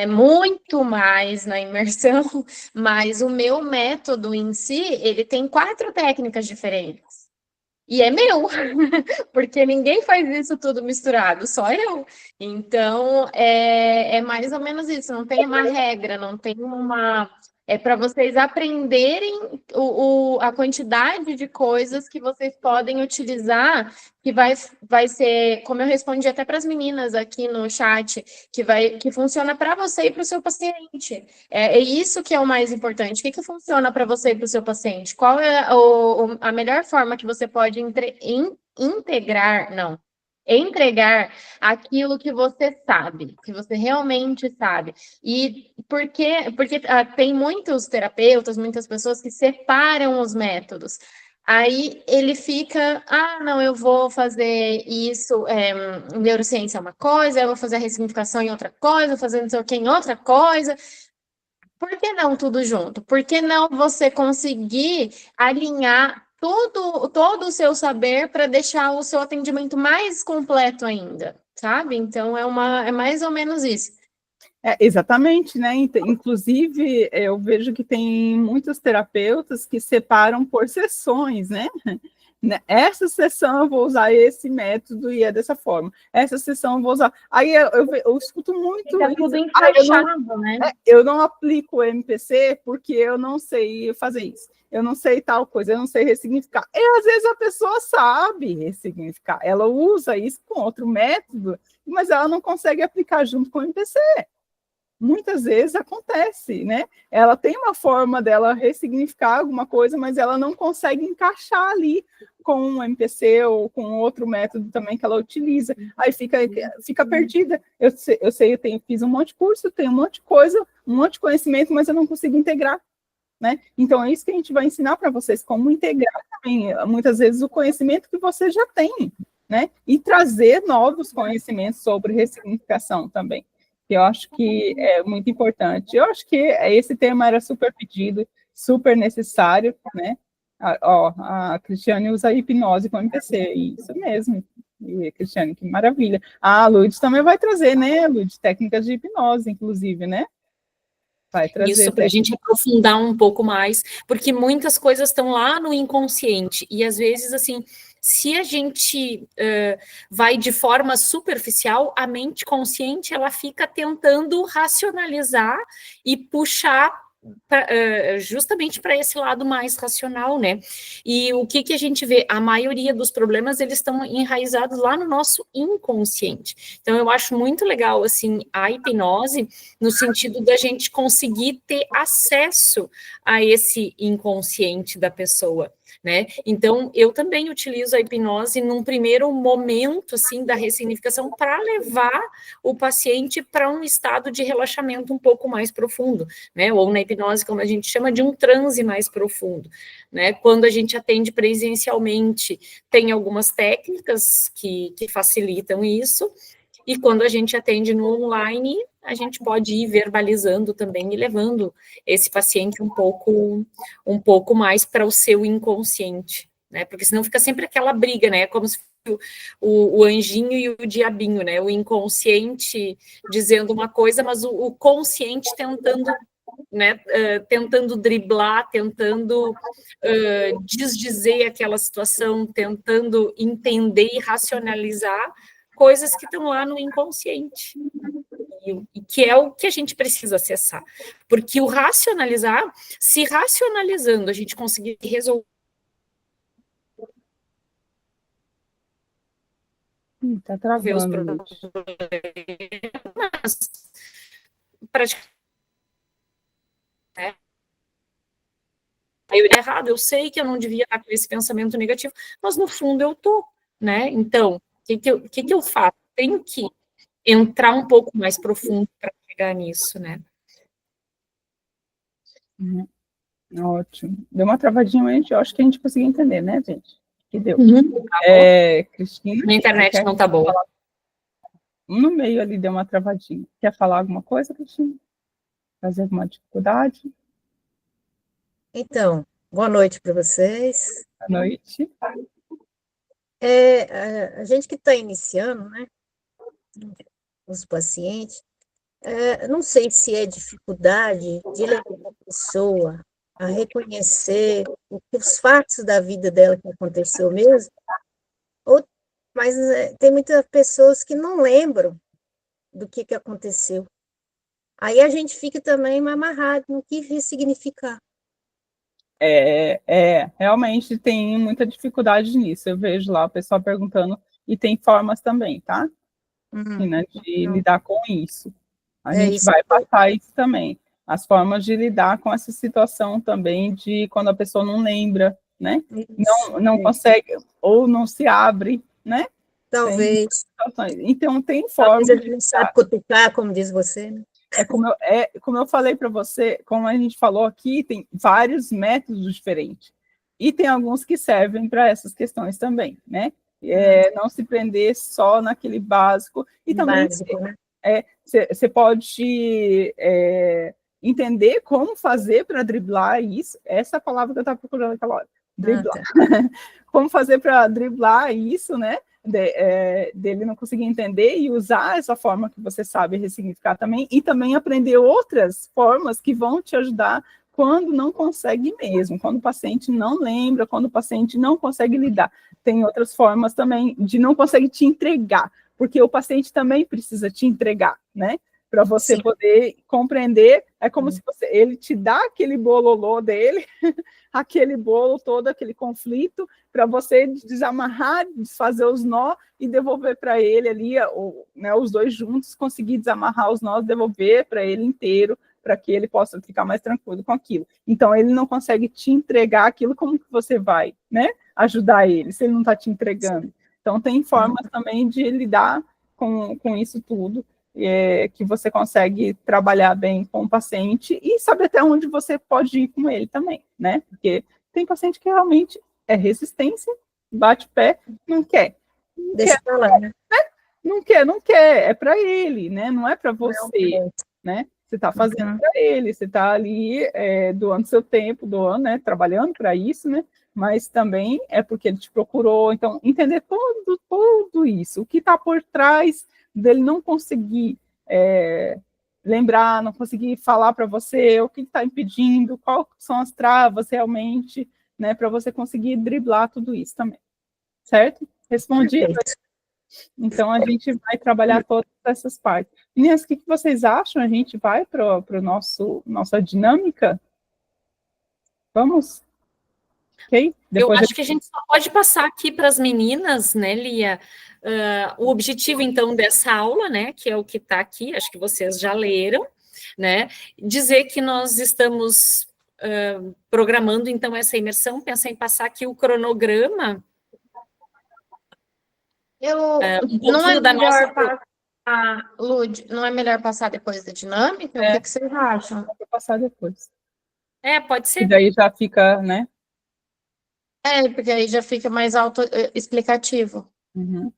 muito mais na imersão, mas o meu método em si, ele tem 4 técnicas diferentes. E é meu, porque ninguém faz isso tudo misturado, só eu. Então, é mais ou menos isso, não tem uma regra, não tem uma. É para vocês aprenderem a quantidade de coisas que vocês podem utilizar, que vai ser, como eu respondi até para as meninas aqui no chat, que funciona para você e para o seu paciente. É isso que é o mais importante. O que funciona para você e para o seu paciente? Qual é a melhor forma que você pode entregar aquilo que você sabe, que você realmente sabe. E porque tem muitos terapeutas, muitas pessoas que separam os métodos. Aí ele fica, não, eu vou fazer isso, neurociência é uma coisa, eu vou fazer a ressignificação em outra coisa, vou fazer não sei o que em outra coisa. Por que não tudo junto? Por que não você conseguir alinhar todo o seu saber para deixar o seu atendimento mais completo ainda, sabe? Então, é mais ou menos isso. Exatamente, né? Inclusive, eu vejo que tem muitos terapeutas que separam por sessões, né? Essa sessão eu vou usar esse método e é dessa forma. Essa sessão eu vou usar. Aí eu escuto muito. Fica tudo encaixado, né? Eu não aplico o MPC porque eu não sei fazer isso. Eu não sei tal coisa, eu não sei ressignificar. E às vezes a pessoa sabe ressignificar. Ela usa isso com outro método, mas ela não consegue aplicar junto com o MPC. Muitas vezes acontece, né? Ela tem uma forma dela ressignificar alguma coisa, mas ela não consegue encaixar ali com um MPC ou com outro método também que ela utiliza. Aí fica perdida. Eu fiz um monte de curso, tenho um monte de coisa, um monte de conhecimento, mas eu não consigo integrar, né? Então é isso que a gente vai ensinar para vocês, como integrar também, muitas vezes, o conhecimento que você já tem, né? E trazer novos conhecimentos sobre ressignificação também. Eu acho que é muito importante. Eu acho que esse tema era super pedido, super necessário, né? A Cristiane usa hipnose com MPC, isso mesmo. E, Cristiane, que maravilha. A Lud também vai trazer, né, Lud, técnicas de hipnose, inclusive, né? Vai trazer isso para a gente aprofundar um pouco mais, porque muitas coisas estão lá no inconsciente, e às vezes, assim, se a gente vai de forma superficial, a mente consciente, ela fica tentando racionalizar e puxar justamente para esse lado mais racional, né? E o que a gente vê? A maioria dos problemas, eles estão enraizados lá no nosso inconsciente. Então, eu acho muito legal, assim, a hipnose, no sentido da gente conseguir ter acesso a esse inconsciente da pessoa. né? Então, eu também utilizo a hipnose num primeiro momento, assim, da ressignificação para levar o paciente para um estado de relaxamento um pouco mais profundo, né? Ou na hipnose, como a gente chama, de um transe mais profundo, né? Quando a gente atende presencialmente, tem algumas técnicas que facilitam isso, e quando a gente atende no online, a gente pode ir verbalizando também e levando esse paciente um pouco mais para o seu inconsciente, né? Porque senão fica sempre aquela briga, né? Como se o anjinho e o diabinho, né? O inconsciente dizendo uma coisa, mas o consciente tentando, né? Tentando driblar, tentando desdizer aquela situação, tentando entender e racionalizar coisas que estão lá no inconsciente, e que é o que a gente precisa acessar, porque o racionalizar, se racionalizando a gente conseguir resolver Tá os travando, problemas, praticamente, né? Aí eu errado, eu sei que eu não devia estar com esse pensamento negativo, mas no fundo eu tô, né? Então, o que eu faço? Tenho que entrar um pouco mais profundo para chegar nisso, né? Ótimo. Deu uma travadinha, mas eu acho que a gente conseguiu entender, né, gente? Que deu. Cristina? Minha internet não tá boa. No meio ali deu uma travadinha. Quer falar alguma coisa, Cristina? Fazer alguma dificuldade? Então, boa noite para vocês. Boa noite. A gente que está iniciando, né, os pacientes, não sei se é dificuldade de levar a pessoa a reconhecer os fatos da vida dela que aconteceu mesmo, mas tem muitas pessoas que não lembram do que aconteceu. Aí a gente fica também amarrado no que ressignificar. Realmente tem muita dificuldade nisso. Eu vejo lá o pessoal perguntando, e tem formas também, tá? Né, de lidar com isso. A gente isso. vai passar isso também. As formas de lidar com essa situação também, de quando a pessoa não lembra, né? Não consegue, ou não se abre, né? Talvez. Então, tem formas. Talvez a gente não sabe cutucar, como diz você, né? Como eu falei para você, como a gente falou aqui, tem vários métodos diferentes. E tem alguns que servem para essas questões também, né? Não se prender só naquele básico. E também você pode entender como fazer para driblar isso. Essa palavra que eu estava procurando naquela hora. Driblar. Como fazer para driblar isso, né? Dele não conseguir entender e usar essa forma que você sabe ressignificar também, e também aprender outras formas que vão te ajudar quando não consegue mesmo, quando o paciente não lembra, quando o paciente não consegue lidar. Tem outras formas também de não consegue te entregar, porque o paciente também precisa te entregar, né? Para você poder compreender, é como se ele te dá aquele bololô dele, aquele bolo todo, aquele conflito, para você desamarrar, desfazer os nós e devolver para ele ali, né, os dois juntos, conseguir desamarrar os nós, devolver para ele inteiro, para que ele possa ficar mais tranquilo com aquilo. Então, ele não consegue te entregar aquilo, como que você vai, né, ajudar ele, se ele não está te entregando. Então, tem formas também de lidar com isso tudo, que você consegue trabalhar bem com o paciente e saber até onde você pode ir com ele também, né? Porque tem paciente que realmente é resistência, bate pé, não quer. Deixa eu falar, né? Não quer, é para ele, né? Não é para você, né? Você está fazendo para ele, você está ali doando seu tempo, né? Trabalhando para isso, né? Mas também é porque ele te procurou. Então, entender tudo isso, o que está por trás dele não conseguir lembrar, não conseguir falar para você o que está impedindo, quais são as travas realmente, né, para você conseguir driblar tudo isso também. Certo? Respondi. Então, a gente vai trabalhar todas essas partes. Meninas, o que vocês acham? A gente vai para nossa dinâmica? Vamos? Ok? Eu acho que a gente só pode passar aqui para as meninas, né, Lia? O objetivo, então, dessa aula, né, que é o que está aqui, acho que vocês já leram, né? Dizer que nós estamos programando, então, essa imersão, pensa em passar aqui o cronograma, um Não é pouquinho da nossa... melhor passar, Lud, não é melhor passar depois da dinâmica? O que vocês acham? Vou passar depois. Pode E ser. daí já fica, né? Porque aí já fica mais explicativo. Uhum.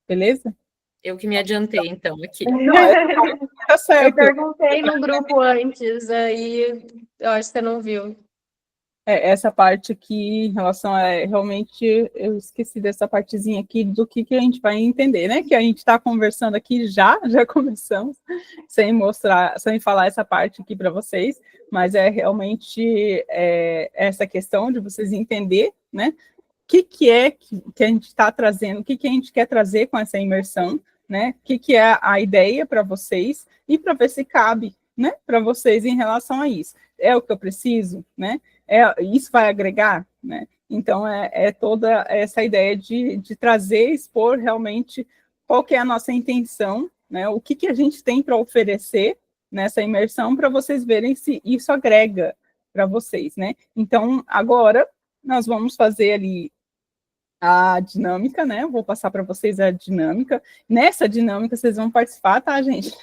Beleza? Eu que me adiantei, então, aqui. Não, tá Eu certo. perguntei no grupo antes, aí eu acho que você não viu. Essa parte aqui, em relação a, realmente, eu esqueci dessa partezinha aqui do que a gente vai entender, né? Que a gente está conversando aqui já começamos, sem mostrar, sem falar essa parte aqui para vocês, mas é realmente essa questão de vocês entender, né? O que é que a gente está trazendo, o que a gente quer trazer com essa imersão, né? O que é a ideia para vocês e para ver se cabe, né? Para vocês em relação a isso. É o que eu preciso, né? Isso vai agregar, né? Então, toda essa ideia de trazer, expor realmente qual que é a nossa intenção, né? O que a gente tem para oferecer nessa imersão para vocês verem se isso agrega para vocês, né? Então, agora, nós vamos fazer ali a dinâmica, né? Eu vou passar para vocês a dinâmica. Nessa dinâmica, vocês vão participar, tá, gente?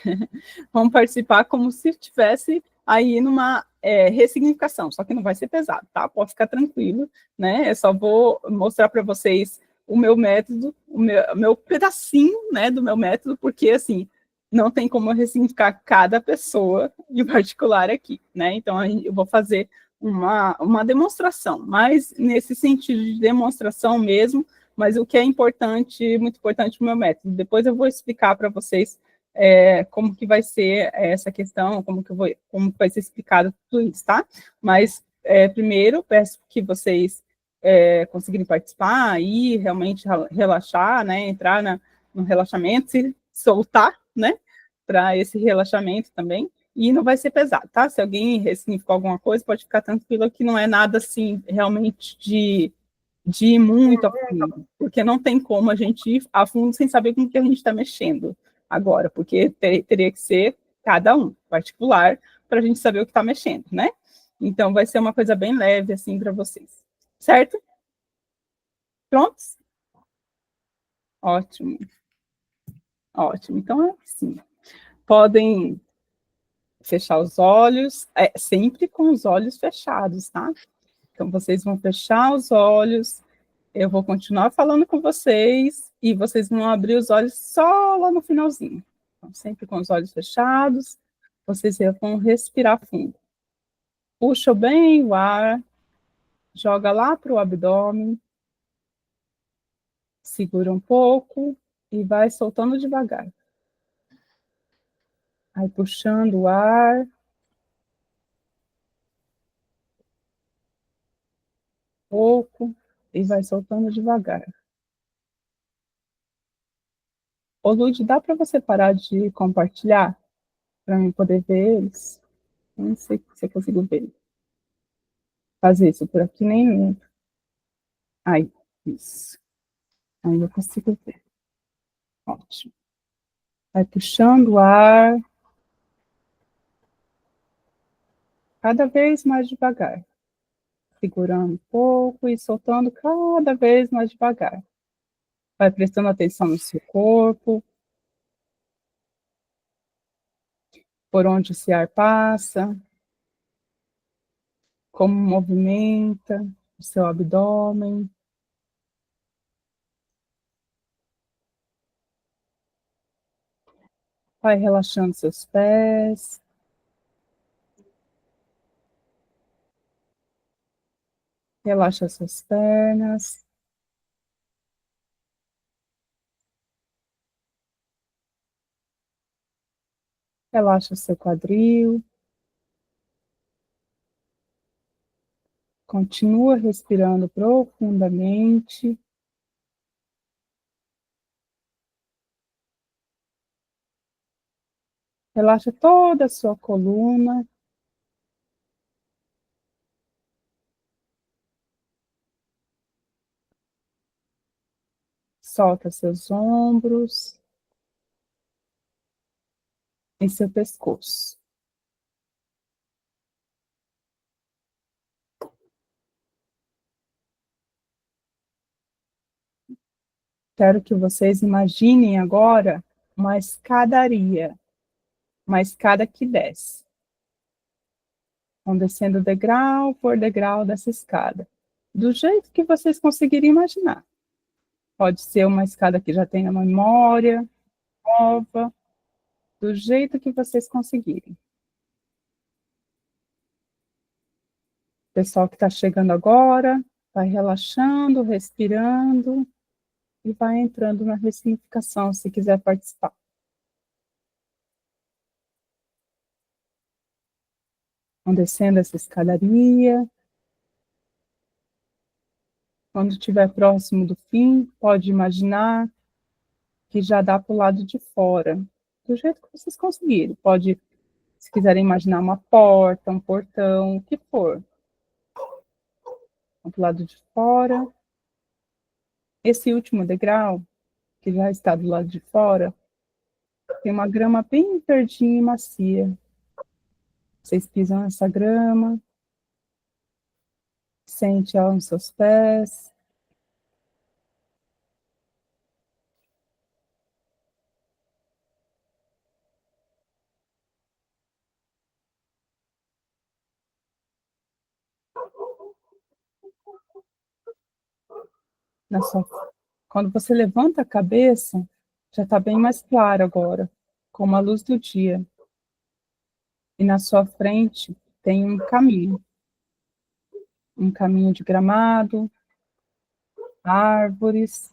Vão participar como se estivesse aí numa ressignificação, só que não vai ser pesado, tá? Pode ficar tranquilo, né? Eu só vou mostrar para vocês o meu método, o meu pedacinho, né, do meu método, porque, assim, não tem como eu ressignificar cada pessoa em particular aqui, né? Então, eu vou fazer uma demonstração, mas nesse sentido de demonstração mesmo, mas o que é importante, muito importante no meu método. Depois eu vou explicar para vocês como que vai ser essa questão, como vai ser explicado tudo isso, tá? Mas, primeiro, peço que vocês conseguirem participar e realmente relaxar, né, entrar no relaxamento, se soltar, né, para esse relaxamento também, e não vai ser pesado, tá? Se alguém ressignificou alguma coisa, pode ficar tranquilo que não é nada, assim, realmente de ir muito a fundo, porque não tem como a gente ir a fundo sem saber com o que a gente está mexendo agora, porque teria que ser cada um, particular, para a gente saber o que está mexendo, né? Então, vai ser uma coisa bem leve, assim, para vocês. Certo? Prontos? Ótimo. Ótimo. Então, é assim. Podem fechar os olhos, sempre com os olhos fechados, tá? Então, vocês vão fechar os olhos, eu vou continuar falando com vocês, e vocês vão abrir os olhos só lá no finalzinho. Então, sempre com os olhos fechados, vocês vão respirar fundo. Puxa bem o ar, joga lá para o abdômen, segura um pouco e vai soltando devagar. Vai puxando o ar, pouco, e vai soltando devagar. Ô, Lud, dá para você parar de compartilhar? Para eu poder ver eles? Não sei se eu consigo ver. Fazer isso por aqui nem. Aí, isso. Aí eu consigo ver. Ótimo. Vai puxando o ar. Cada vez mais devagar. Segurando um pouco e soltando cada vez mais devagar. Vai prestando atenção no seu corpo. Por onde esse ar passa. Como movimenta o seu abdômen. Vai relaxando seus pés. Relaxa suas pernas. Relaxa seu quadril. Continua respirando profundamente. Relaxa toda a sua coluna. Solta seus ombros e seu pescoço. Quero que vocês imaginem agora uma escadaria, uma escada que desce. Vão descendo degrau por degrau dessa escada, do jeito que vocês conseguirem imaginar. Pode ser uma escada que já tenha memória, nova, do jeito que vocês conseguirem. O pessoal que está chegando agora, vai relaxando, respirando e vai entrando na ressignificação, se quiser participar. Vão descendo essa escadaria. Quando estiver próximo do fim, pode imaginar que já dá para o lado de fora, do jeito que vocês conseguirem. Pode, se quiserem imaginar uma porta, um portão, o que for. Para o lado de fora. Esse último degrau, que já está do lado de fora, tem uma grama bem verdinha e macia. Vocês pisam nessa grama, sente ela nos seus pés. Quando você levanta a cabeça, já está bem mais claro agora, como a luz do dia. E na sua frente tem um caminho de gramado, árvores,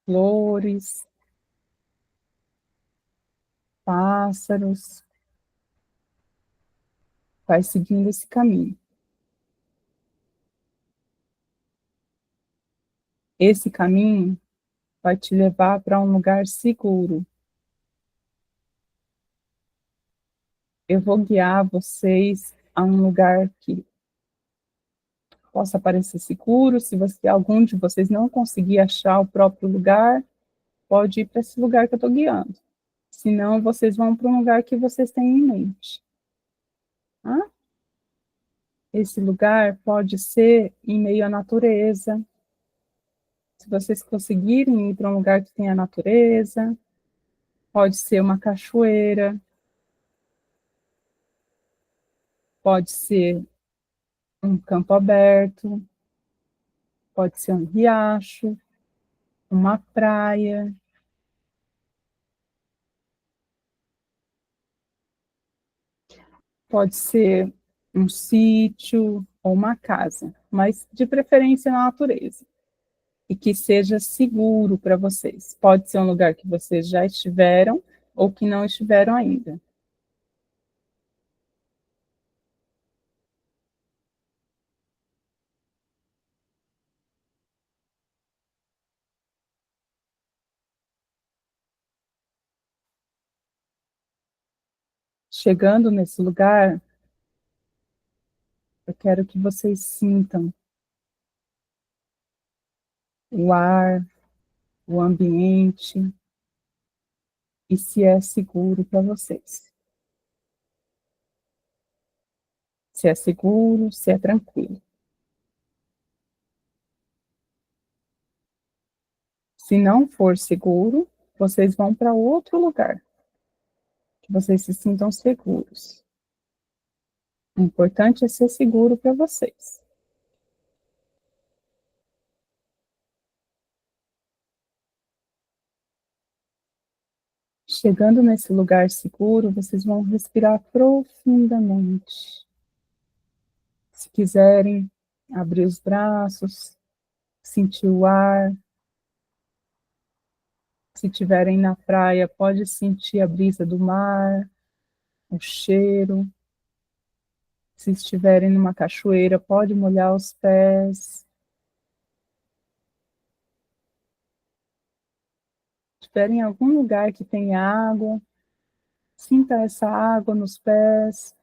flores, pássaros. Vai seguindo esse caminho. Esse caminho vai te levar para um lugar seguro. Eu vou guiar vocês a um lugar que possa parecer seguro. Se algum de vocês não conseguir achar o próprio lugar, pode ir para esse lugar que eu estou guiando. Senão, vocês vão para um lugar que vocês têm em mente. Tá? Esse lugar pode ser em meio à natureza. Se vocês conseguirem ir para um lugar que tenha natureza, pode ser uma cachoeira, pode ser um campo aberto, pode ser um riacho, uma praia. Pode ser um sítio ou uma casa, mas de preferência na natureza. E que seja seguro para vocês. Pode ser um lugar que vocês já estiveram ou que não estiveram ainda. Chegando nesse lugar, eu quero que vocês sintam o ar, o ambiente, e se é seguro para vocês. Se é seguro, se é tranquilo. Se não for seguro, vocês vão para outro lugar, que vocês se sintam seguros. O importante é ser seguro para vocês. Chegando nesse lugar seguro, vocês vão respirar profundamente. Se quiserem, abrir os braços, sentir o ar. Se estiverem na praia, pode sentir a brisa do mar, o cheiro. Se estiverem numa cachoeira, pode molhar os pés. Se estiverem em algum lugar que tem água, sinta essa água nos pés,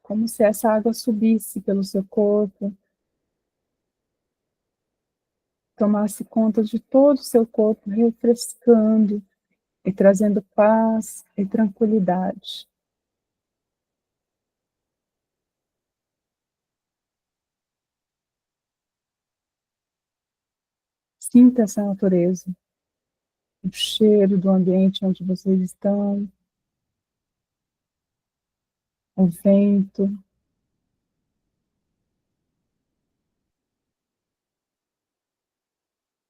como se essa água subisse pelo seu corpo, tomasse conta de todo o seu corpo, refrescando e trazendo paz e tranquilidade. Sinta essa natureza, o cheiro do ambiente onde vocês estão, o vento.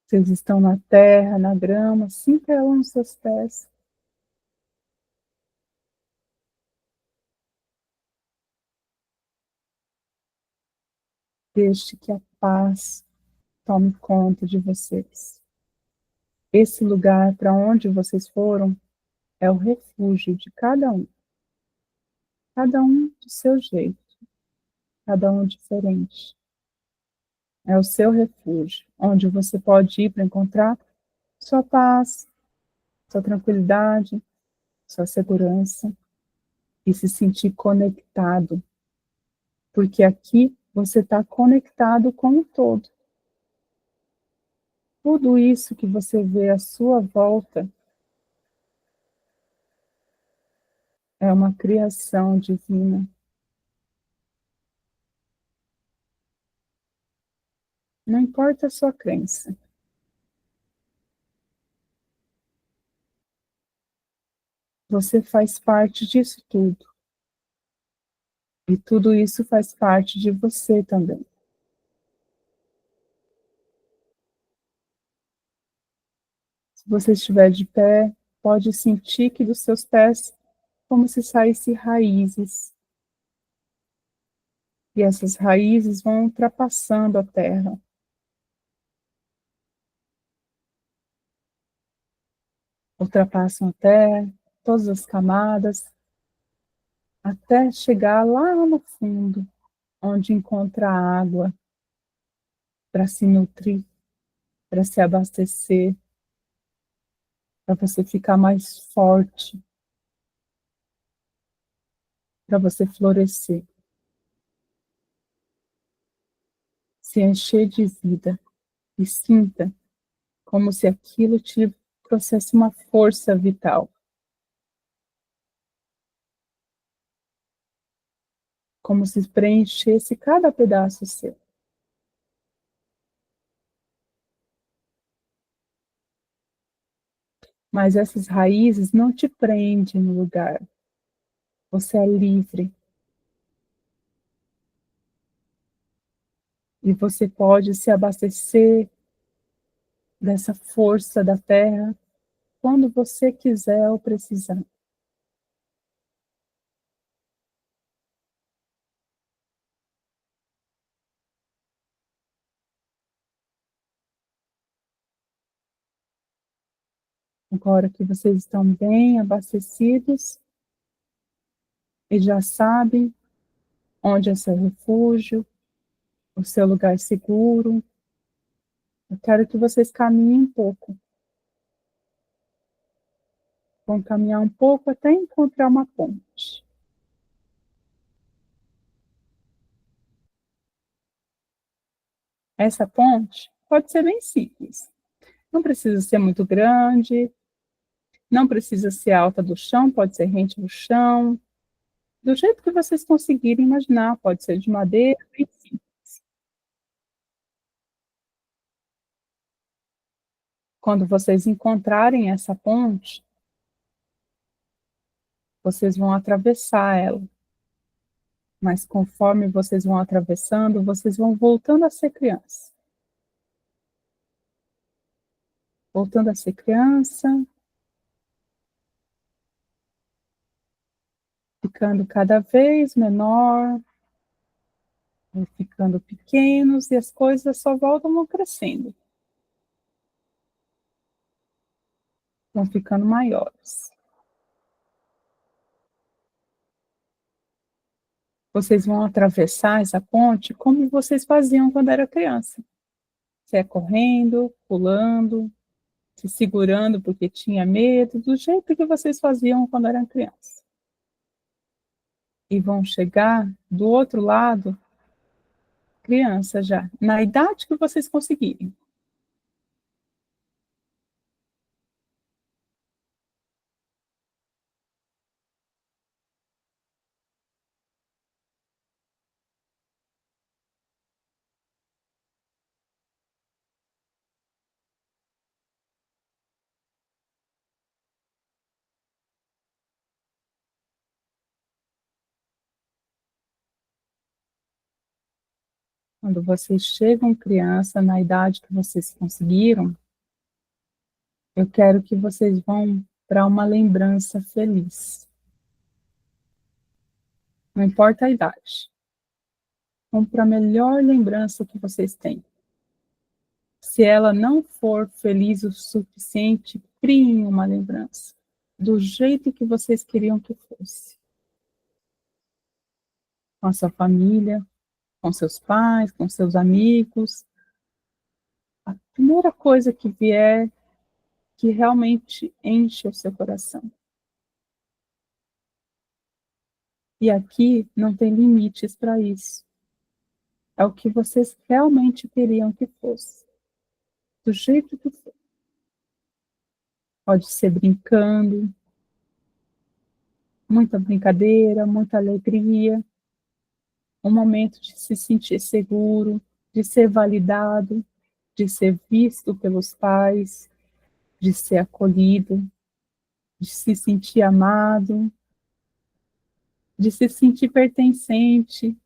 Vocês estão na terra, na grama, sinta ela nos seus pés. Deixe que a paz tome conta de vocês. Esse lugar para onde vocês foram é o refúgio de cada um do seu jeito, cada um diferente. É o seu refúgio, onde você pode ir para encontrar sua paz, sua tranquilidade, sua segurança e se sentir conectado, porque aqui você está conectado com o todo. Tudo isso que você vê à sua volta é uma criação divina. Não importa a sua crença. Você faz parte disso tudo. E tudo isso faz parte de você também. Se você estiver de pé, pode sentir que dos seus pés como se saíssem raízes. E essas raízes vão ultrapassando a terra. Ultrapassam a terra, todas as camadas, até chegar lá no fundo, onde encontra a água para se nutrir, para se abastecer, para você ficar mais forte, para você florescer, se encher de vida e sinta como se aquilo te trouxesse uma força vital, como se preenchesse cada pedaço seu. Mas essas raízes não te prendem no lugar. Você é livre. E você pode se abastecer dessa força da terra quando você quiser ou precisar. Agora que vocês estão bem abastecidos e já sabem onde é seu refúgio, o seu lugar seguro, eu quero que vocês caminhem um pouco. Vão caminhar um pouco até encontrar uma ponte. Essa ponte pode ser bem simples. Não precisa ser muito grande, não precisa ser alta do chão, pode ser rente do chão, do jeito que vocês conseguirem imaginar, pode ser de madeira, bem simples. Quando vocês encontrarem essa ponte, vocês vão atravessar ela. Mas conforme vocês vão atravessando, vocês vão voltando a ser criança. Voltando a ser criança, ficando cada vez menor, ficando pequenos, e as coisas só voltam crescendo. Vão ficando maiores. Vocês vão atravessar essa ponte como vocês faziam quando era criança. Você é correndo, pulando, se segurando porque tinha medo, do jeito que vocês faziam quando eram crianças. E vão chegar do outro lado, criança já, na idade que vocês conseguirem. Quando vocês chegam criança, na idade que vocês conseguiram, eu quero que vocês vão para uma lembrança feliz. Não importa a idade. Vão para a melhor lembrança que vocês têm. Se ela não for feliz o suficiente, criem uma lembrança. Do jeito que vocês queriam que fosse. Com a sua família, com seus pais, com seus amigos. A primeira coisa que vier, que realmente enche o seu coração. E aqui não tem limites para isso. É o que vocês realmente queriam que fosse. Do jeito que for. Pode ser brincando, muita brincadeira, muita alegria, um momento de se sentir seguro, de ser validado, de ser visto pelos pais, de ser acolhido, de se sentir amado, de se sentir pertencente.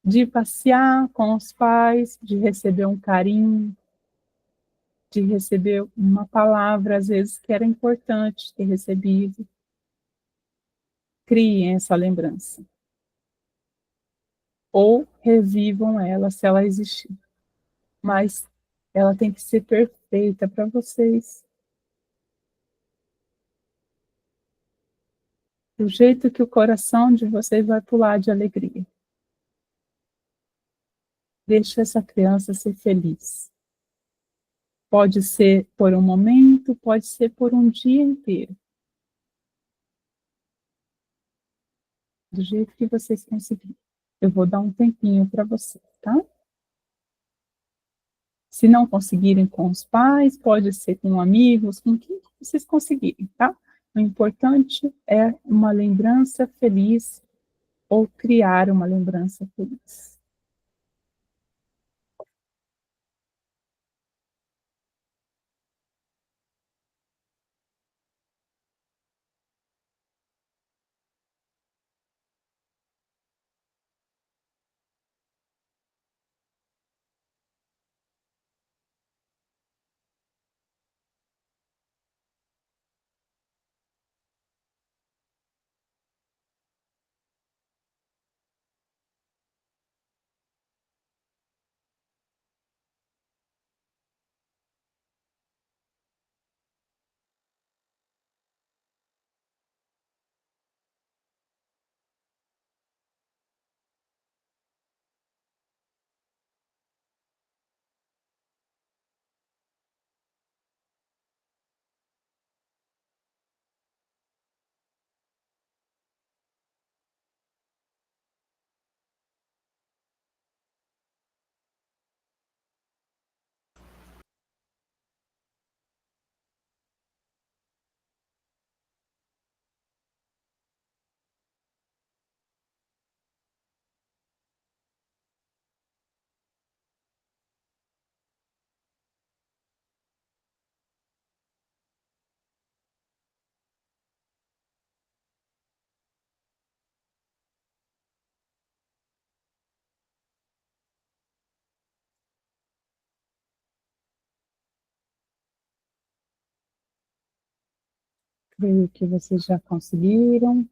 De passear com os pais, de receber um carinho, de receber uma palavra, às vezes, que era importante ter recebido. Criem essa lembrança. Ou revivam ela, se ela existir. Mas ela tem que ser perfeita para vocês. Do jeito que o coração de vocês vai pular de alegria. Deixa essa criança ser feliz. Pode ser por um momento, pode ser por um dia inteiro. Do jeito que vocês conseguirem. Eu vou dar um tempinho para vocês, tá? Se não conseguirem com os pais, pode ser com amigos, com quem vocês conseguirem, tá? O importante é uma lembrança feliz ou criar uma lembrança feliz. Creio que vocês já conseguiram.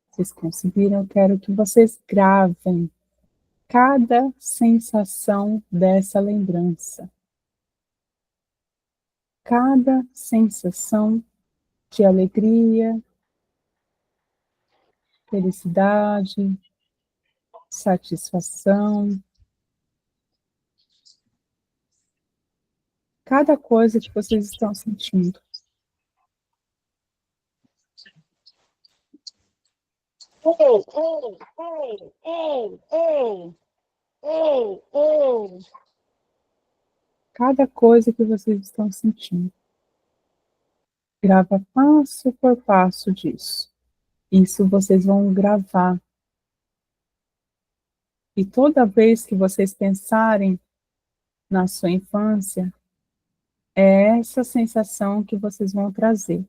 Vocês conseguiram, eu quero que vocês gravem cada sensação dessa lembrança. Cada sensação de alegria, felicidade, satisfação. Cada coisa que vocês estão sentindo. Ei, ei, ei, ei, ei, ei. Cada coisa que vocês estão sentindo. Grava passo por passo disso. Isso vocês vão gravar. E toda vez que vocês pensarem na sua infância, é essa sensação que vocês vão trazer.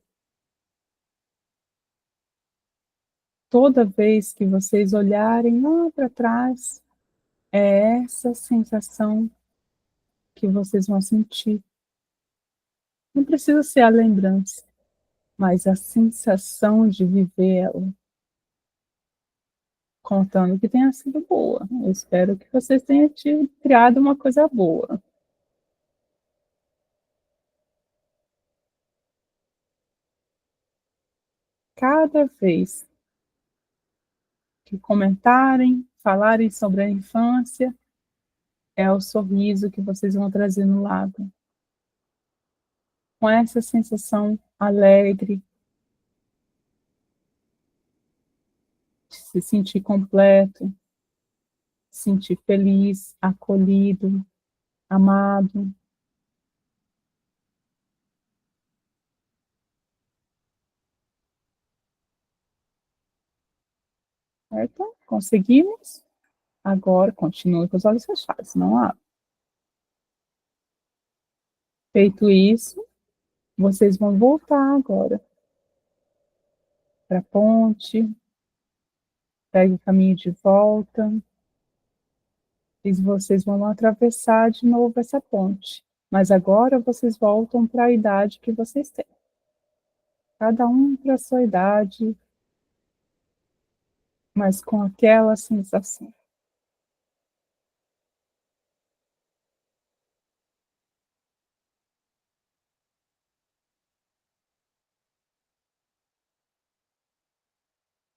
Toda vez que vocês olharem lá para trás, é essa sensação que vocês vão sentir. Não precisa ser a lembrança, mas a sensação de viver ela. Contando que tenha sido boa. Eu espero que vocês tenham criado uma coisa boa. Cada vez que comentarem, falarem sobre a infância, é o sorriso que vocês vão trazer no lado. Com essa sensação alegre, de se sentir completo, se sentir feliz, acolhido, amado. Certo? Conseguimos? Agora, continue com os olhos fechados, não abre. Feito isso, vocês vão voltar agora para a ponte, pegue o caminho de volta, e vocês vão atravessar de novo essa ponte. Mas agora vocês voltam para a idade que vocês têm. Cada um para a sua idade, mas com aquela sensação.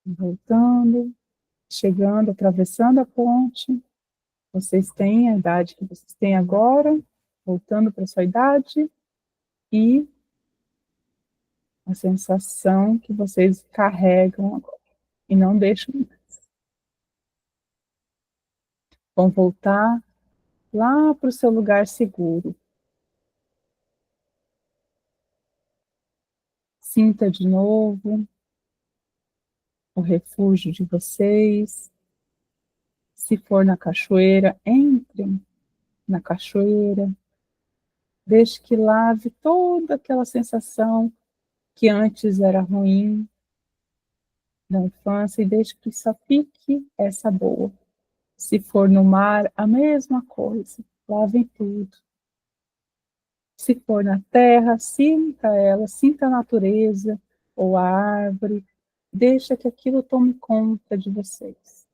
Voltando, chegando, atravessando a ponte. Vocês têm a idade que vocês têm agora, voltando para a sua idade, e a sensação que vocês carregam agora, e não deixam mais. Vão voltar lá para o seu lugar seguro. Sinta de novo o refúgio de vocês. Se for na cachoeira, entrem na cachoeira. Deixe que lave toda aquela sensação que antes era ruim da infância e deixe que só fique essa boa. Se for no mar, a mesma coisa. Lavem tudo. Se for na terra, sinta ela, sinta a natureza ou a árvore. Deixa que aquilo tome conta de vocês.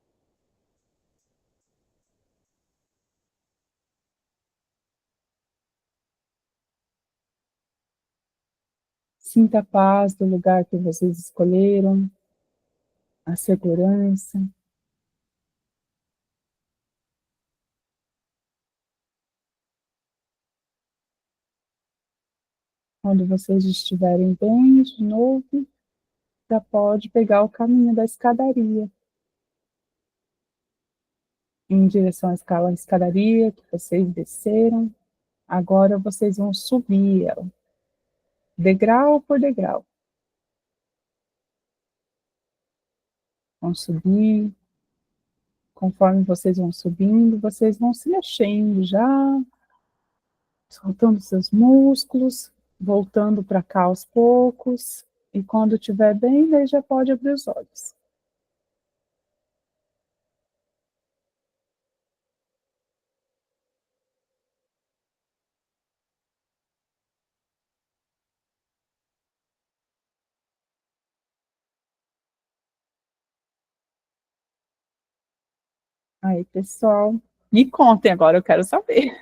Sinta a paz do lugar que vocês escolheram, a segurança. Quando vocês estiverem bem de novo, já pode pegar o caminho da escadaria. Em direção à escadaria que vocês desceram, agora vocês vão subir ela, degrau por degrau. Vão subir, conforme vocês vão subindo, vocês vão se mexendo já, soltando seus músculos, voltando para cá aos poucos, e quando estiver bem, daí já pode abrir os olhos. Aí, pessoal, me contem agora, eu quero saber.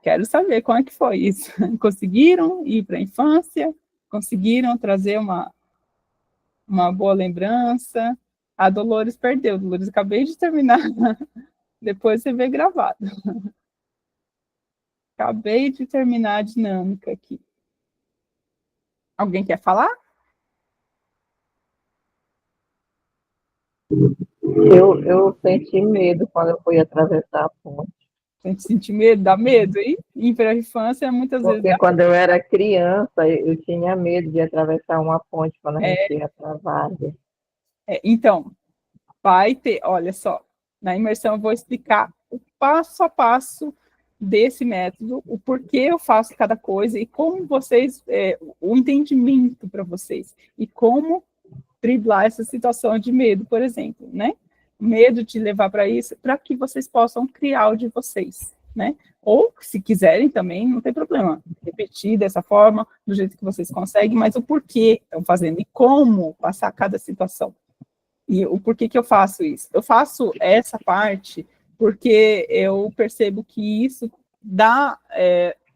Quero saber como é que foi isso. Conseguiram ir para a infância? Conseguiram trazer uma boa lembrança? A Dolores perdeu. Dolores, acabei de terminar. Depois você vê gravado. Acabei de terminar a dinâmica aqui. Alguém quer falar? Eu senti medo quando eu fui atravessar a ponte. A gente sente medo, dá medo, hein? Ir para a infância muitas vezes Porque dá. quando eu era criança, eu tinha medo de atravessar uma ponte quando a gente ia para Várzea. Então, vai ter, olha só, na imersão eu vou explicar o passo a passo desse método, o porquê eu faço cada coisa e como vocês, o entendimento para vocês, e como driblar essa situação de medo, por exemplo, né? Medo de levar para isso, para que vocês possam criar o de vocês, né? Ou, se quiserem também, não tem problema, repetir dessa forma, do jeito que vocês conseguem, mas o porquê estão fazendo e como passar cada situação. E o porquê que eu faço isso? Eu faço essa parte porque eu percebo que isso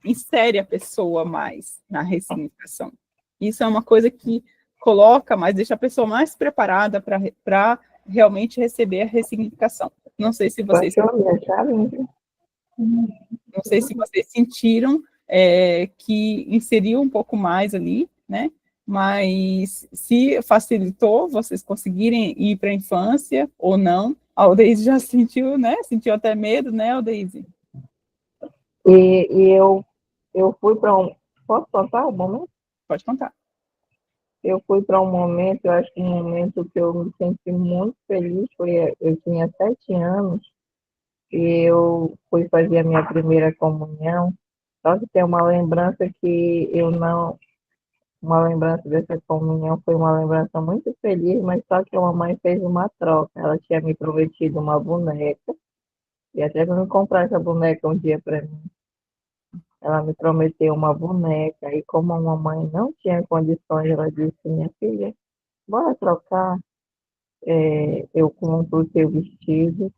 insere a pessoa mais na ressignificação. Isso é uma coisa que coloca mais, deixa a pessoa mais preparada para realmente receber a ressignificação. Não sei se vocês sentiram que inseriu um pouco mais ali, né? Mas se facilitou vocês conseguirem ir para a infância ou não. A Aldeise já sentiu, né? Sentiu até medo, né, Aldeise? E eu fui para um... Posso contar um momento? Pode contar. Eu fui para um momento, eu acho que um momento que eu me senti muito feliz, eu tinha 7 anos, e eu fui fazer a minha primeira comunhão, só que tem uma lembrança que eu não... Uma lembrança dessa comunhão foi uma lembrança muito feliz, mas só que a mamãe fez uma troca. Ela tinha me prometido uma boneca, e até para me comprar essa boneca um dia para mim. Ela me prometeu uma boneca, e como a mamãe não tinha condições, ela disse: minha filha, bora trocar, eu compro o seu vestido,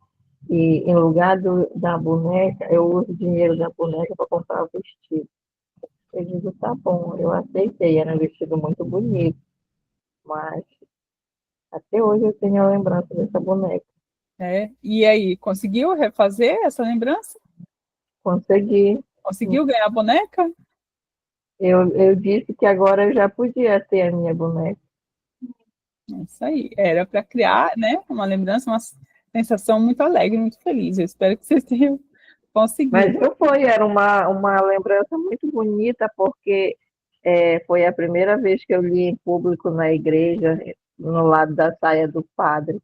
e em lugar da boneca, eu uso o dinheiro da boneca para comprar o vestido. Eu digo: tá bom, eu aceitei, era um vestido muito bonito, mas até hoje eu tenho a lembrança dessa boneca. E aí, conseguiu refazer essa lembrança? Consegui. Conseguiu ganhar a boneca? Eu disse que agora eu já podia ter a minha boneca. Isso aí, era para criar, né, uma lembrança, uma sensação muito alegre, muito feliz. Eu espero que vocês tenham conseguido. Mas era uma lembrança muito bonita, porque foi a primeira vez que eu li em público na igreja, no lado da saia do padre.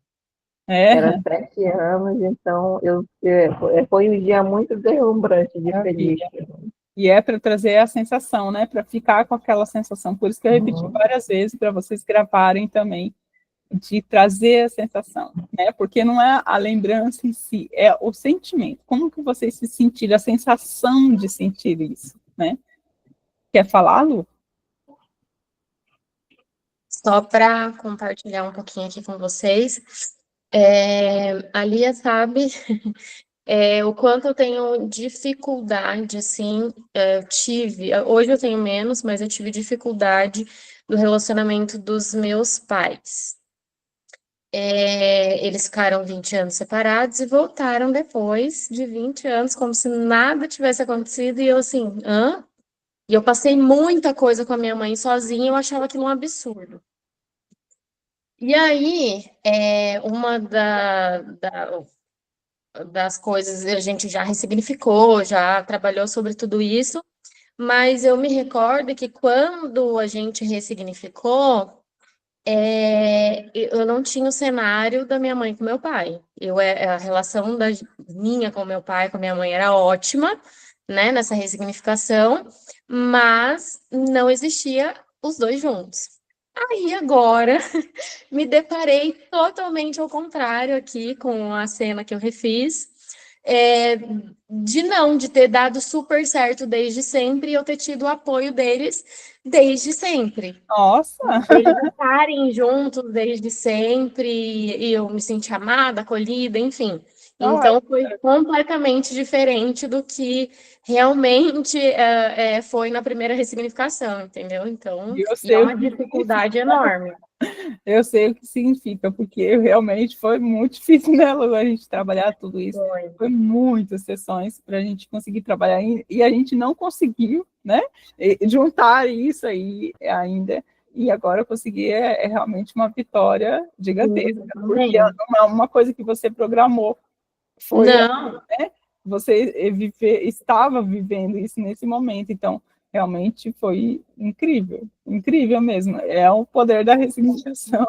Era 7 anos, então foi um dia muito deslumbrante de feliz. E é para trazer a sensação, né? Para ficar com aquela sensação. Por isso que eu repeti várias vezes, para vocês gravarem também, de trazer a sensação, né? Porque não é a lembrança em si, é o sentimento. Como que vocês se sentiram, a sensação de sentir isso, né? Quer falar, Lu? Só para compartilhar um pouquinho aqui com vocês, a Lia sabe o quanto eu tenho dificuldade, assim, hoje eu tenho menos, mas eu tive dificuldade do relacionamento dos meus pais. Eles ficaram 20 anos separados e voltaram depois de 20 anos, como se nada tivesse acontecido, e eu assim, hã? E eu passei muita coisa com a minha mãe sozinha, eu achava aquilo um absurdo. E aí, uma das coisas a gente já ressignificou, já trabalhou sobre tudo isso, mas eu me recordo que quando a gente ressignificou, eu não tinha o cenário da minha mãe com meu pai. A relação minha com meu pai, com minha mãe era ótima, né, nessa ressignificação, mas não existia os dois juntos. Aí agora me deparei totalmente ao contrário aqui com a cena que eu refiz, de ter dado super certo desde sempre e eu ter tido o apoio deles desde sempre. Nossa! Eles estarem juntos desde sempre e eu me senti amada, acolhida, enfim. Então, foi completamente diferente do que realmente foi na primeira ressignificação, entendeu? Então, é uma dificuldade enorme. Eu sei o que significa, porque realmente foi muito difícil, né, Lu, a gente trabalhar tudo isso. Foi muitas sessões para a gente conseguir trabalhar, e a gente não conseguiu, né, juntar isso aí ainda, e agora conseguir realmente uma vitória gigantesca, porque uma coisa que você programou foi, né, você estava vivendo isso nesse momento, então, realmente foi incrível, incrível mesmo. É o poder da ressignificação.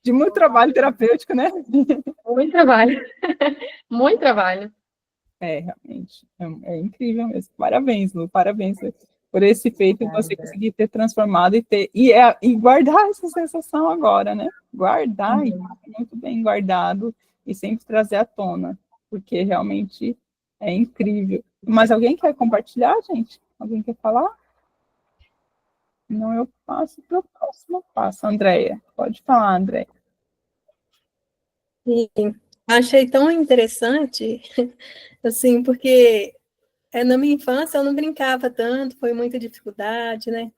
De muito trabalho terapêutico, né? Muito trabalho. Muito trabalho. Realmente. É incrível mesmo. Parabéns, Lu, parabéns por esse feito você conseguir ter transformado e guardar essa sensação agora, né? Guardar, e muito bem guardado, e sempre trazer à tona, porque realmente é incrível. Mas alguém quer compartilhar, gente? Alguém quer falar? Não, eu passo para o próximo passo. Andréia, pode falar, Andréia. Sim, achei tão interessante, assim, porque na minha infância eu não brincava tanto, foi muita dificuldade, né?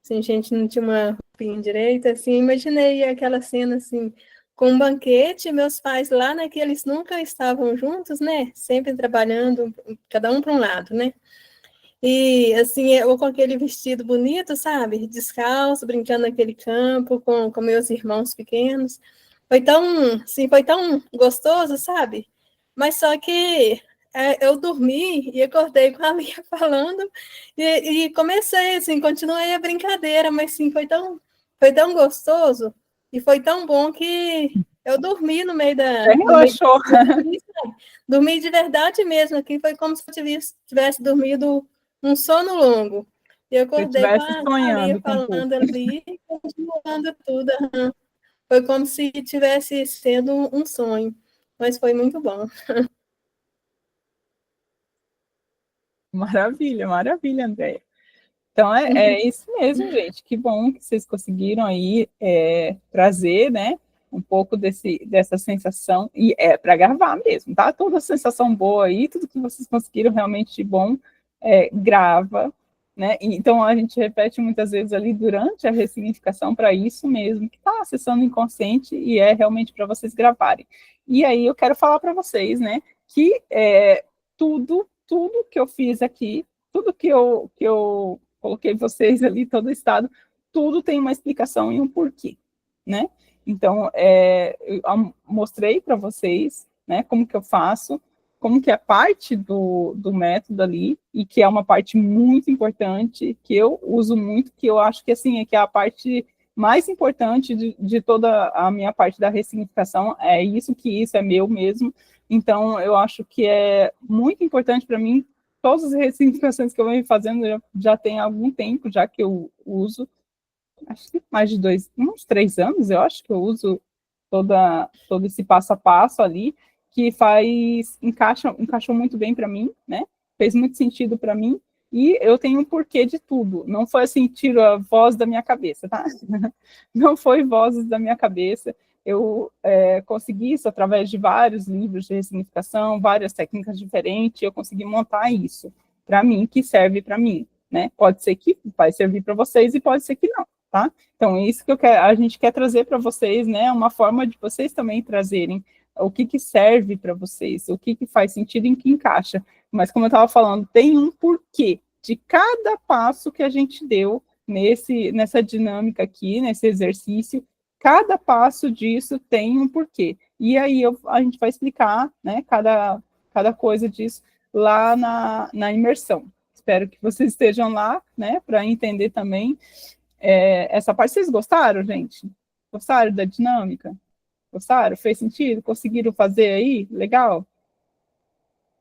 Assim, a gente não tinha uma roupinha direita, assim, imaginei aquela cena, assim, com um banquete, meus pais lá, né, que eles nunca estavam juntos, né? Sempre trabalhando, cada um para um lado, né? E, assim, eu com aquele vestido bonito, sabe? Descalço, brincando naquele campo com meus irmãos pequenos. Foi tão gostoso, sabe? Mas só que eu dormi e acordei com a Lia falando e comecei, assim, continuei a brincadeira, mas, sim, foi tão gostoso e foi tão bom que eu dormi no meio da... Relaxou. Dormi de verdade mesmo, aqui foi como se eu tivesse dormido um sono longo. E eu acordei com a Lia falando ali, continuando tudo. Foi como se tivesse sendo um sonho, mas foi muito bom. Maravilha, maravilha, Andréia. Então, é isso mesmo, gente. Que bom que vocês conseguiram aí trazer, né, um pouco dessa sensação, e para gravar mesmo, tá? Toda a sensação boa aí, tudo que vocês conseguiram realmente de bom, grava, né? Então, a gente repete muitas vezes ali durante a ressignificação para isso mesmo, que está acessando o inconsciente e é realmente para vocês gravarem. E aí eu quero falar para vocês, né, que tudo que eu fiz aqui, tudo que eu coloquei vocês ali, todo o estado, tudo tem uma explicação e um porquê, né? Então, eu mostrei para vocês, né, como que eu faço, como que é parte do método ali, e que é uma parte muito importante, que eu uso muito, que eu acho que, assim, que é a parte mais importante de toda a minha parte da ressignificação, isso é meu mesmo. Então, eu acho que é muito importante para mim. Todas as ressignificações que eu venho fazendo já tem algum tempo, já que eu uso, acho que mais de uns 3 anos, eu acho que eu uso todo esse passo a passo ali, que encaixou muito bem para mim, né? Fez muito sentido para mim, e eu tenho um porquê de tudo. Não foi assim, tiro a voz da minha cabeça, tá? Não foi vozes da minha cabeça. Eu consegui isso através de vários livros de ressignificação, várias técnicas diferentes, eu consegui montar isso para mim, que serve para mim, né? Pode ser que vai servir para vocês e pode ser que não, tá? Então, é isso que a gente quer trazer para vocês, né? Uma forma de vocês também trazerem o que serve para vocês, o que faz sentido e em que encaixa. Mas, como eu estava falando, tem um porquê de cada passo que a gente deu nessa dinâmica aqui, nesse exercício. Cada passo disso tem um porquê. E aí a gente vai explicar, né, cada coisa disso lá na imersão. Espero que vocês estejam lá, né, para entender também essa parte. Vocês gostaram, gente? Gostaram da dinâmica? Gostaram? Fez sentido? Conseguiram fazer aí? Legal?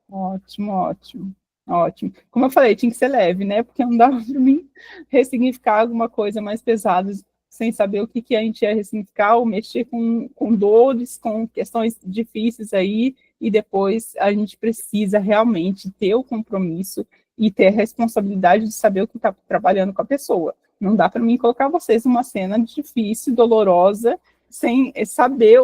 Ótimo, ótimo. Ótimo. Como eu falei, tinha que ser leve, né? Porque não dava para mim ressignificar alguma coisa mais pesada sem saber o que a gente ia ressignificar, ou mexer com dores, com questões difíceis aí, e depois a gente precisa realmente ter o compromisso e ter a responsabilidade de saber o que está trabalhando com a pessoa. Não dá para mim colocar vocês numa cena difícil, dolorosa, sem saber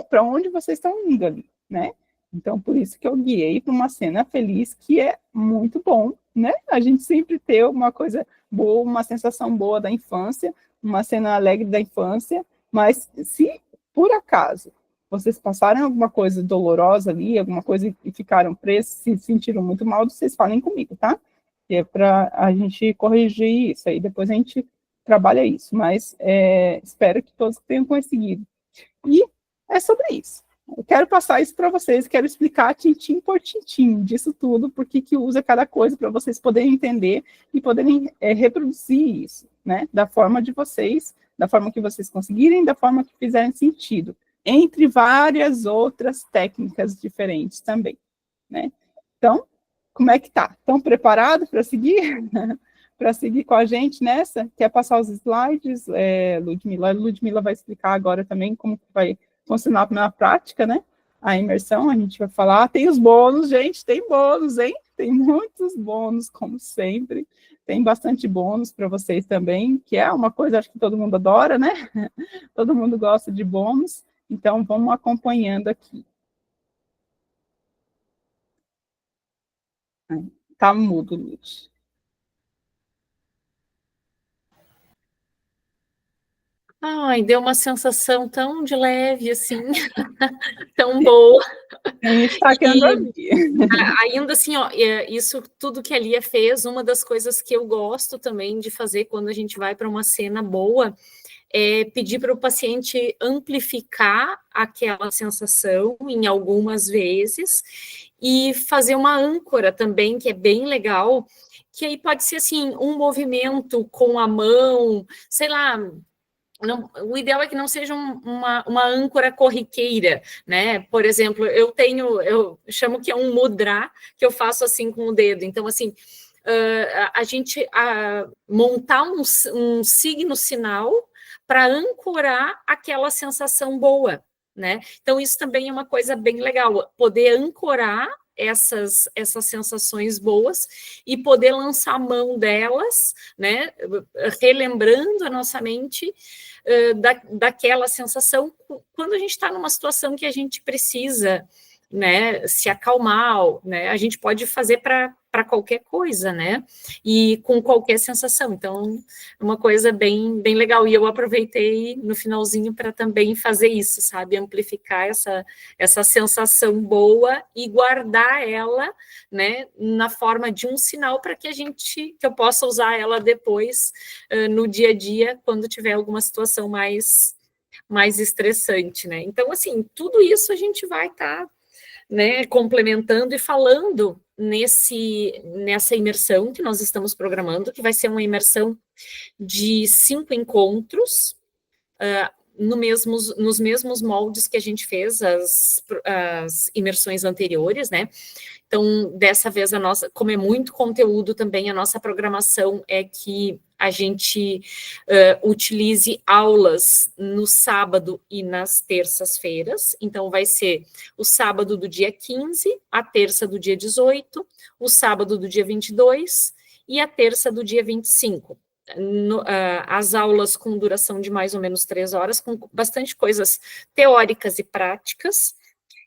para onde vocês estão indo ali, né? Então, por isso que eu guiei para uma cena feliz, que é muito bom, né? A gente sempre ter uma coisa boa, uma sensação boa da infância, uma cena alegre da infância, mas se, por acaso, vocês passaram alguma coisa dolorosa ali, alguma coisa e ficaram presos, se sentiram muito mal, vocês falem comigo, tá? Que é para a gente corrigir isso, aí depois a gente trabalha isso, mas espero que todos tenham conseguido. E é sobre isso. Eu quero passar isso para vocês, quero explicar tintim por tintim disso tudo, porque que usa cada coisa, para vocês poderem entender e poderem reproduzir isso, né, da forma de vocês, da forma que vocês conseguirem, da forma que fizerem sentido, entre várias outras técnicas diferentes também, né. Então, como é que tá? Estão preparados para seguir? para seguir com a gente nessa. Quer passar os slides, Ludmila? A Ludmila vai explicar agora também como que vai funcionar na prática, né? A imersão, a gente vai falar. Tem os bônus, gente, tem bônus, hein? Tem muitos bônus, como sempre. Tem bastante bônus para vocês também, que é uma coisa, acho que todo mundo adora, né? Todo mundo gosta de bônus. Então, vamos acompanhando aqui. Tá mudo, Luz. Ai, deu uma sensação tão de leve, assim, tão boa. A gente está querendo ouvir. Ainda assim, ó, isso tudo que a Lia fez, uma das coisas que eu gosto também de fazer quando a gente vai para uma cena boa, é pedir para o paciente amplificar aquela sensação em algumas vezes e fazer uma âncora também, que é bem legal, que aí pode ser assim, um movimento com a mão, sei lá. Não, o ideal é que não seja uma âncora corriqueira, né? Por exemplo, eu chamo que é um mudra, que eu faço assim com o dedo. Então, assim, a gente montar um signo sinal para ancorar aquela sensação boa, né? Então, isso também é uma coisa bem legal, poder ancorar essas sensações boas e poder lançar a mão delas, né? Relembrando a nossa mente daquela sensação quando a gente está numa situação que a gente precisa, né, se acalmar, né, a gente pode fazer para qualquer coisa, né, e com qualquer sensação. Então, uma coisa bem legal, e eu aproveitei no finalzinho para também fazer isso, sabe, amplificar essa sensação boa e guardar ela, né, na forma de um sinal para que eu possa usar ela depois no dia a dia, quando tiver alguma situação mais estressante, né. Então, assim, tudo isso a gente vai estar né, complementando e falando nessa imersão que nós estamos programando, que vai ser uma imersão de 5 encontros, nos mesmos moldes que a gente fez as imersões anteriores, né? Então, dessa vez, como é muito conteúdo também, a nossa programação é que a gente utilize aulas no sábado e nas terças-feiras. Então, vai ser o sábado do dia 15, a terça do dia 18, o sábado do dia 22 e a terça do dia 25. As aulas com duração de mais ou menos 3 horas, com bastante coisas teóricas e práticas,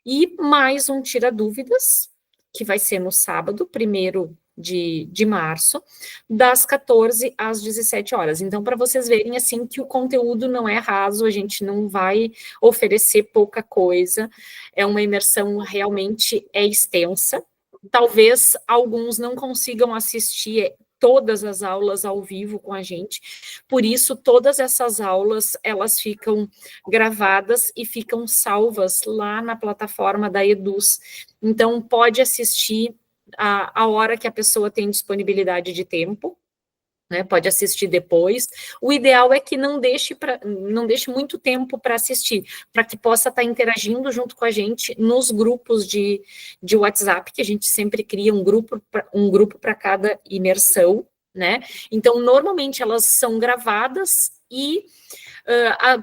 e mais um tira-dúvidas, que vai ser no sábado, 1º de março, das 14 às 17 horas. Então, para vocês verem, assim, que o conteúdo não é raso, a gente não vai oferecer pouca coisa, é uma imersão realmente extensa. Talvez alguns não consigam assistir todas as aulas ao vivo com a gente, por isso todas essas aulas, elas ficam gravadas e ficam salvas lá na plataforma da Eduz, então pode assistir a hora que a pessoa tem disponibilidade de tempo, né, pode assistir depois. O ideal é que não deixe muito tempo para assistir, para que possa estar interagindo junto com a gente nos grupos de WhatsApp, que a gente sempre cria um grupo para cada imersão, né? Então, normalmente elas são gravadas e,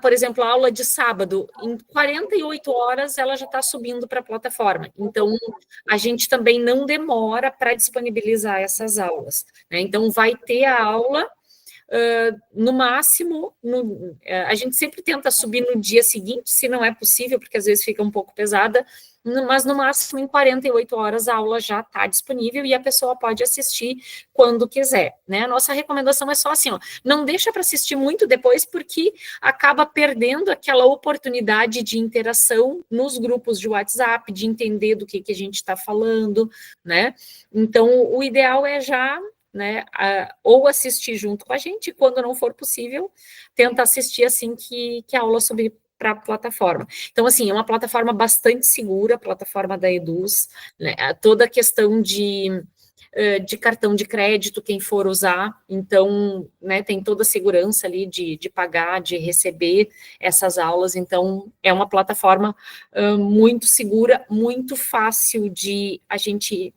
por exemplo, a aula de sábado, em 48 horas ela já está subindo para a plataforma. Então, a gente também não demora para disponibilizar essas aulas, né? Então, vai ter a aula, no máximo, a gente sempre tenta subir no dia seguinte, se não é possível, porque às vezes fica um pouco pesada, mas no máximo em 48 horas a aula já está disponível e a pessoa pode assistir quando quiser, né? A nossa recomendação é só assim, ó, não deixa para assistir muito depois, porque acaba perdendo aquela oportunidade de interação nos grupos de WhatsApp, de entender do que a gente está falando, né? Então, o ideal é já, né, ou assistir junto com a gente, quando não for possível, tenta assistir assim que a aula subir para a plataforma. Então, assim, é uma plataforma bastante segura, a plataforma da Eduz, né, toda a questão de cartão de crédito, quem for usar, então, né, tem toda a segurança ali de pagar, de receber essas aulas, então, é uma plataforma muito segura, muito fácil de a gente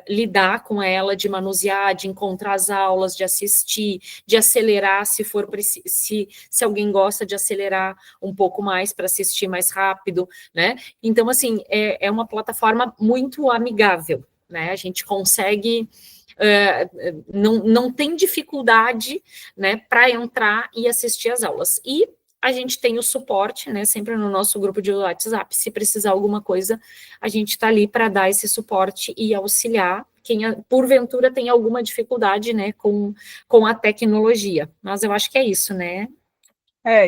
lidar com ela, de manusear, de encontrar as aulas, de assistir, de acelerar se for se alguém gosta de acelerar um pouco mais para assistir mais rápido, né? Então, assim, é uma plataforma muito amigável, né? A gente consegue... não tem dificuldade, né, para entrar e assistir as aulas. E a gente tem o suporte, né, sempre no nosso grupo de WhatsApp, se precisar alguma coisa, a gente está ali para dar esse suporte e auxiliar quem, porventura, tem alguma dificuldade, né, com a tecnologia. Mas eu acho que é isso, né?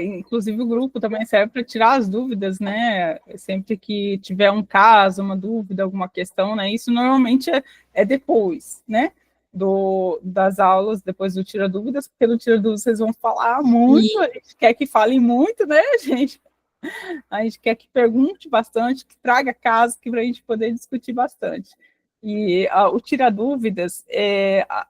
Inclusive o grupo também serve para tirar as dúvidas, né? Sempre que tiver um caso, uma dúvida, alguma questão, né? Isso normalmente é depois, né? Das aulas, depois do Tira Dúvidas, porque no Tira Dúvidas vocês vão falar muito, a gente quer que falem muito, né, gente? A gente quer que pergunte bastante, que traga casos, que para a gente poder discutir bastante. E o Tira Dúvidas,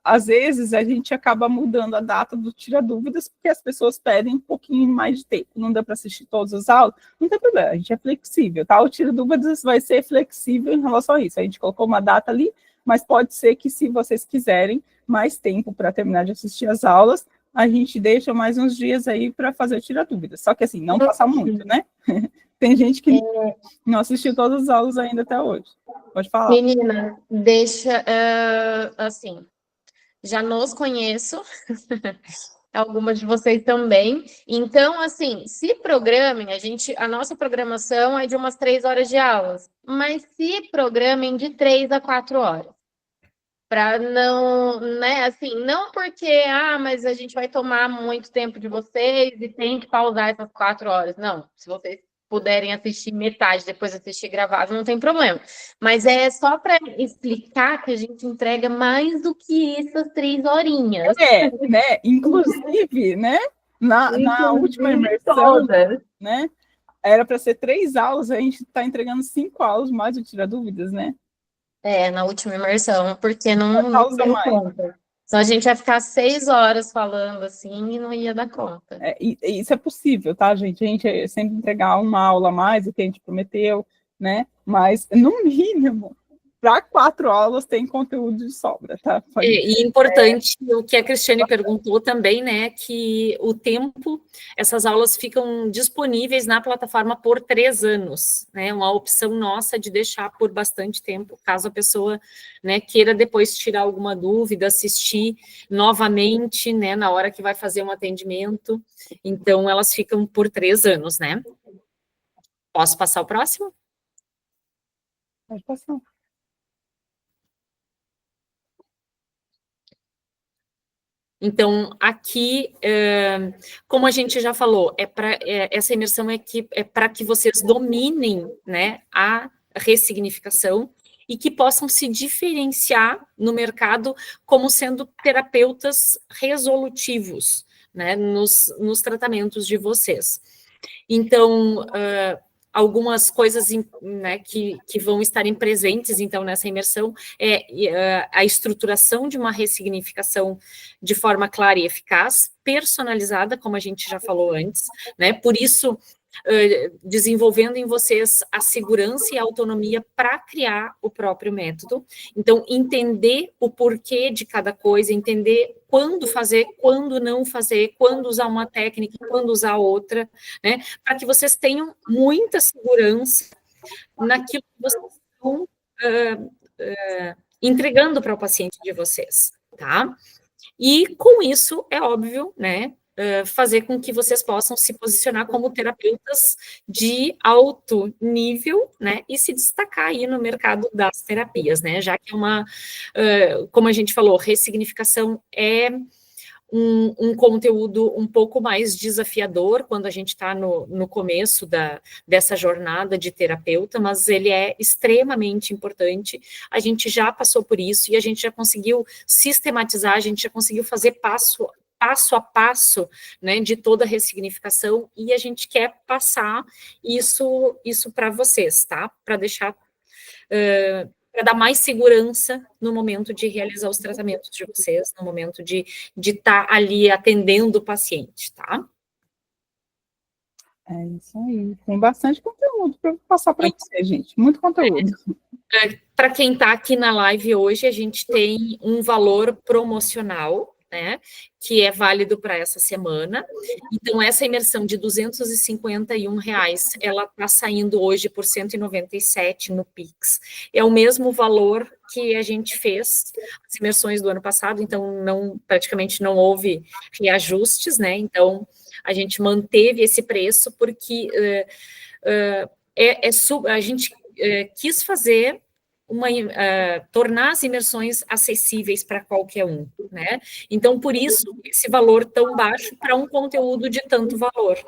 às vezes a gente acaba mudando a data do Tira Dúvidas, porque as pessoas pedem um pouquinho mais de tempo, não dá para assistir todas as aulas, não tem problema, a gente é flexível, tá? O Tira Dúvidas vai ser flexível em relação a isso, a gente colocou uma data ali, mas pode ser que se vocês quiserem mais tempo para terminar de assistir as aulas, a gente deixa mais uns dias aí para fazer o Tira Dúvidas, só que assim, não passar muito, né? Tem gente que não assistiu todas as aulas ainda até hoje. Pode falar. Menina, deixa, assim, já nos conheço, algumas de vocês também. Então, assim, se programem, a nossa programação é de umas 3 horas de aulas, mas se programem de 3 a 4 horas. Para não, né, assim, não porque, mas a gente vai tomar muito tempo de vocês e tem que pausar essas 4 horas. Não, se vocês puderem assistir metade, depois assistir gravado, não tem problema. Mas é só para explicar que a gente entrega mais do que essas 3 horinhas. Né? Inclusive, né? Na última imersão, né? Era para ser 3 aulas, a gente está entregando 5 aulas, mais o Tira Dúvidas, né? Na última imersão, porque não deu conta. Então, a gente ia ficar 6 horas falando assim e não ia dar conta. Isso é possível, tá, gente? A gente sempre entregar uma aula a mais do que a gente prometeu, né? Mas, no mínimo, para 4 aulas tem conteúdo de sobra, tá? E importante o que a Cristiane perguntou também, né, que o tempo, essas aulas ficam disponíveis na plataforma por 3 anos, né, uma opção nossa de deixar por bastante tempo, caso a pessoa, né, queira depois tirar alguma dúvida, assistir novamente, né, na hora que vai fazer um atendimento, então elas ficam por 3 anos, né. Posso passar o próximo? Pode passar. Então, aqui, como a gente já falou, essa imersão é para que vocês dominem, né, a ressignificação e que possam se diferenciar no mercado como sendo terapeutas resolutivos, né, nos tratamentos de vocês. Então, algumas coisas, né, que vão estarem presentes, então, nessa imersão, a estruturação de uma ressignificação de forma clara e eficaz, personalizada, como a gente já falou antes, né, por isso, desenvolvendo em vocês a segurança e a autonomia para criar o próprio método. Então, entender o porquê de cada coisa, entender quando fazer, quando não fazer, quando usar uma técnica, quando usar outra, né? Para que vocês tenham muita segurança naquilo que vocês estão entregando para o paciente de vocês, tá? E com isso, é óbvio, né? Fazer com que vocês possam se posicionar como terapeutas de alto nível, né, e se destacar aí no mercado das terapias, né, já que como a gente falou, ressignificação é um conteúdo um pouco mais desafiador quando a gente está no começo dessa jornada de terapeuta, mas ele é extremamente importante, a gente já passou por isso e a gente já conseguiu sistematizar, a gente já conseguiu fazer passo a passo, né, de toda a ressignificação, e a gente quer passar isso para vocês, tá? Para deixar, para dar mais segurança no momento de realizar os tratamentos de vocês, no momento de estar ali atendendo o paciente, tá? É isso aí. Tem bastante conteúdo para passar para você, gente. Muito conteúdo. Para quem está aqui na live hoje, a gente tem um valor promocional, né, que é válido para essa semana. Então, essa imersão de R$ 251, ela está saindo hoje por 197 no Pix. É o mesmo valor que a gente fez as imersões do ano passado, então praticamente não houve reajustes, né? Então, a gente manteve esse preço porque a gente quis fazer tornar as imersões acessíveis para qualquer um, né? Então, por isso, esse valor tão baixo para um conteúdo de tanto valor.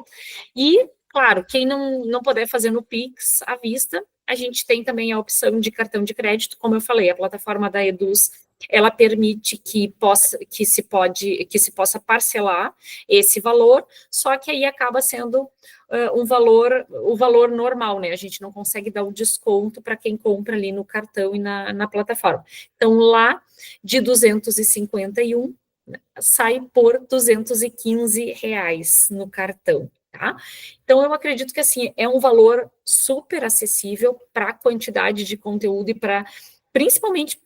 E, claro, quem não puder fazer no Pix à vista, a gente tem também a opção de cartão de crédito, como eu falei, a plataforma da Eduz, ela permite que se possa parcelar esse valor, só que aí acaba sendo o valor normal, né? A gente não consegue dar o desconto para quem compra ali no cartão e na plataforma. Então, lá de 251, sai por R$ 215 no cartão, tá? Então, eu acredito que, assim, é um valor super acessível para a quantidade de conteúdo e principalmente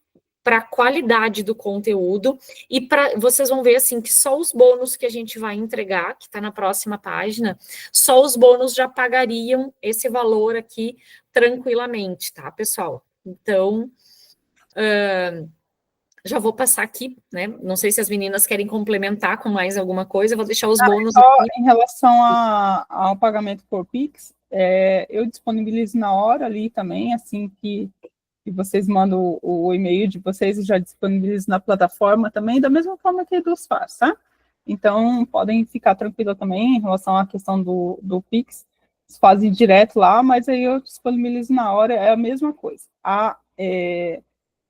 para a qualidade do conteúdo, e vocês vão ver, assim, que só os bônus que a gente vai entregar, que está na próxima página, só os bônus já pagariam esse valor aqui tranquilamente, tá, pessoal? Então, já vou passar aqui, né? Não sei se as meninas querem complementar com mais alguma coisa, eu vou deixar os bônus só aqui. em relação ao pagamento por Pix, eu disponibilizo na hora ali também, assim que vocês mandam o e-mail de vocês, eu já disponibilizo na plataforma também, da mesma forma que a Eduz faz, tá? Então, podem ficar tranquila também em relação à questão do Pix, eles fazem direto lá, mas aí eu disponibilizo na hora, é a mesma coisa.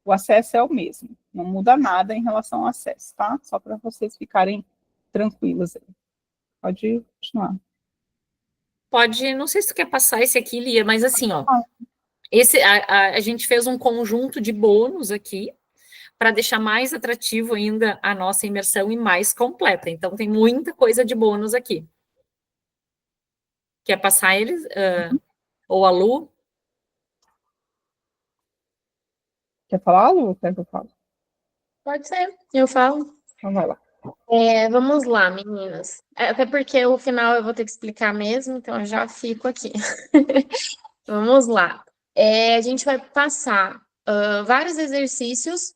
O acesso é o mesmo, não muda nada em relação ao acesso, tá? Só para vocês ficarem tranquilos aí. Pode continuar. Pode, não sei se tu quer passar esse aqui, Lia, mas assim, ó, a gente fez um conjunto de bônus aqui, para deixar mais atrativo ainda a nossa imersão e mais completa. Então, tem muita coisa de bônus aqui. Quer passar eles? Ou a Lu? Quer falar, Lu? Quer que eu fale? Pode ser, eu falo. Então vai lá. Vamos lá, meninas. Até porque o final eu vou ter que explicar mesmo, então eu já fico aqui. Vamos lá. A gente vai passar vários exercícios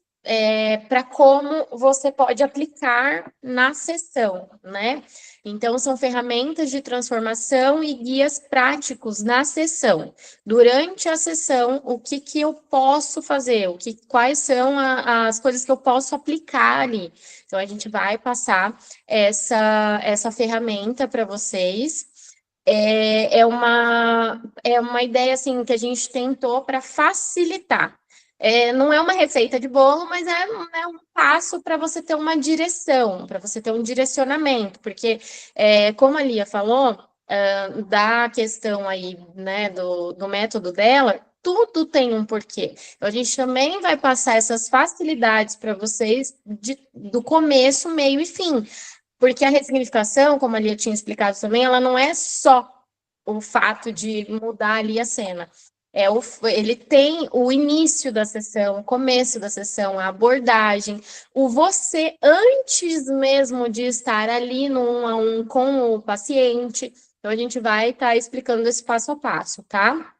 para como você pode aplicar na sessão, né? Então, são ferramentas de transformação e guias práticos na sessão. Durante a sessão, o que eu posso fazer? Quais são as coisas que eu posso aplicar ali? Então, a gente vai passar essa ferramenta para vocês. É uma ideia assim que a gente tentou para facilitar. Não é uma receita de bolo, mas é um passo para você ter uma direção, para você ter um direcionamento, porque, como a Lia falou, da questão aí, né, do método dela, tudo tem um porquê. Então, a gente também vai passar essas facilidades para vocês do começo, meio e fim. Porque a ressignificação, como a Lia tinha explicado também, ela não é só o fato de mudar ali a cena. Ele tem o início da sessão, o começo da sessão, a abordagem, o você antes mesmo de estar ali no 1 a 1 com o paciente. Então, a gente vai estar explicando esse passo a passo, tá?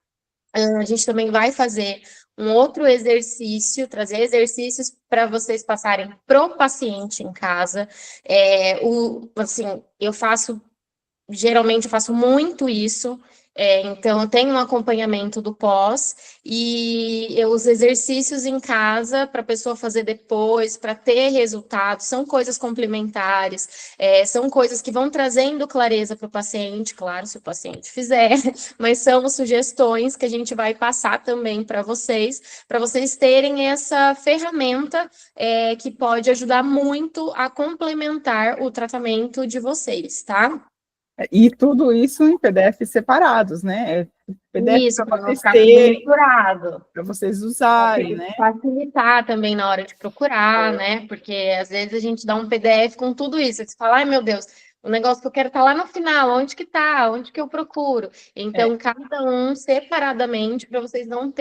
A gente também vai fazer um outro exercício, trazer exercícios para vocês passarem pro paciente em casa. Assim, geralmente eu faço muito isso. Então, eu tenho um acompanhamento do pós e os exercícios em casa para a pessoa fazer depois, para ter resultados, são coisas complementares, são coisas que vão trazendo clareza para o paciente, claro, se o paciente fizer, mas são sugestões que a gente vai passar também para vocês terem essa ferramenta que pode ajudar muito a complementar o tratamento de vocês, tá? E tudo isso em PDF separados, né? PDF Isso, para para não vocês ficar tudo terem, misturado. para vocês usarem, né? Facilitar também na hora de procurar, né? Porque às vezes a gente dá um PDF com tudo isso, você fala, ai meu Deus, O negócio que eu quero tá lá no final, onde que tá? Onde que eu procuro? Então, cada um separadamente, para vocês não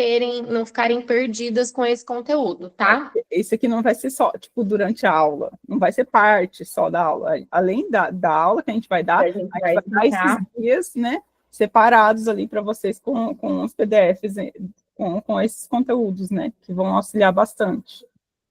ficarem perdidas com esse conteúdo, tá? Esse aqui não vai ser só, tipo, durante a aula, não vai ser parte só da aula. Além da aula que a gente vai dar, A gente vai dar esses dias, né, separados ali para vocês com os PDFs, com esses conteúdos, né, que vão auxiliar bastante.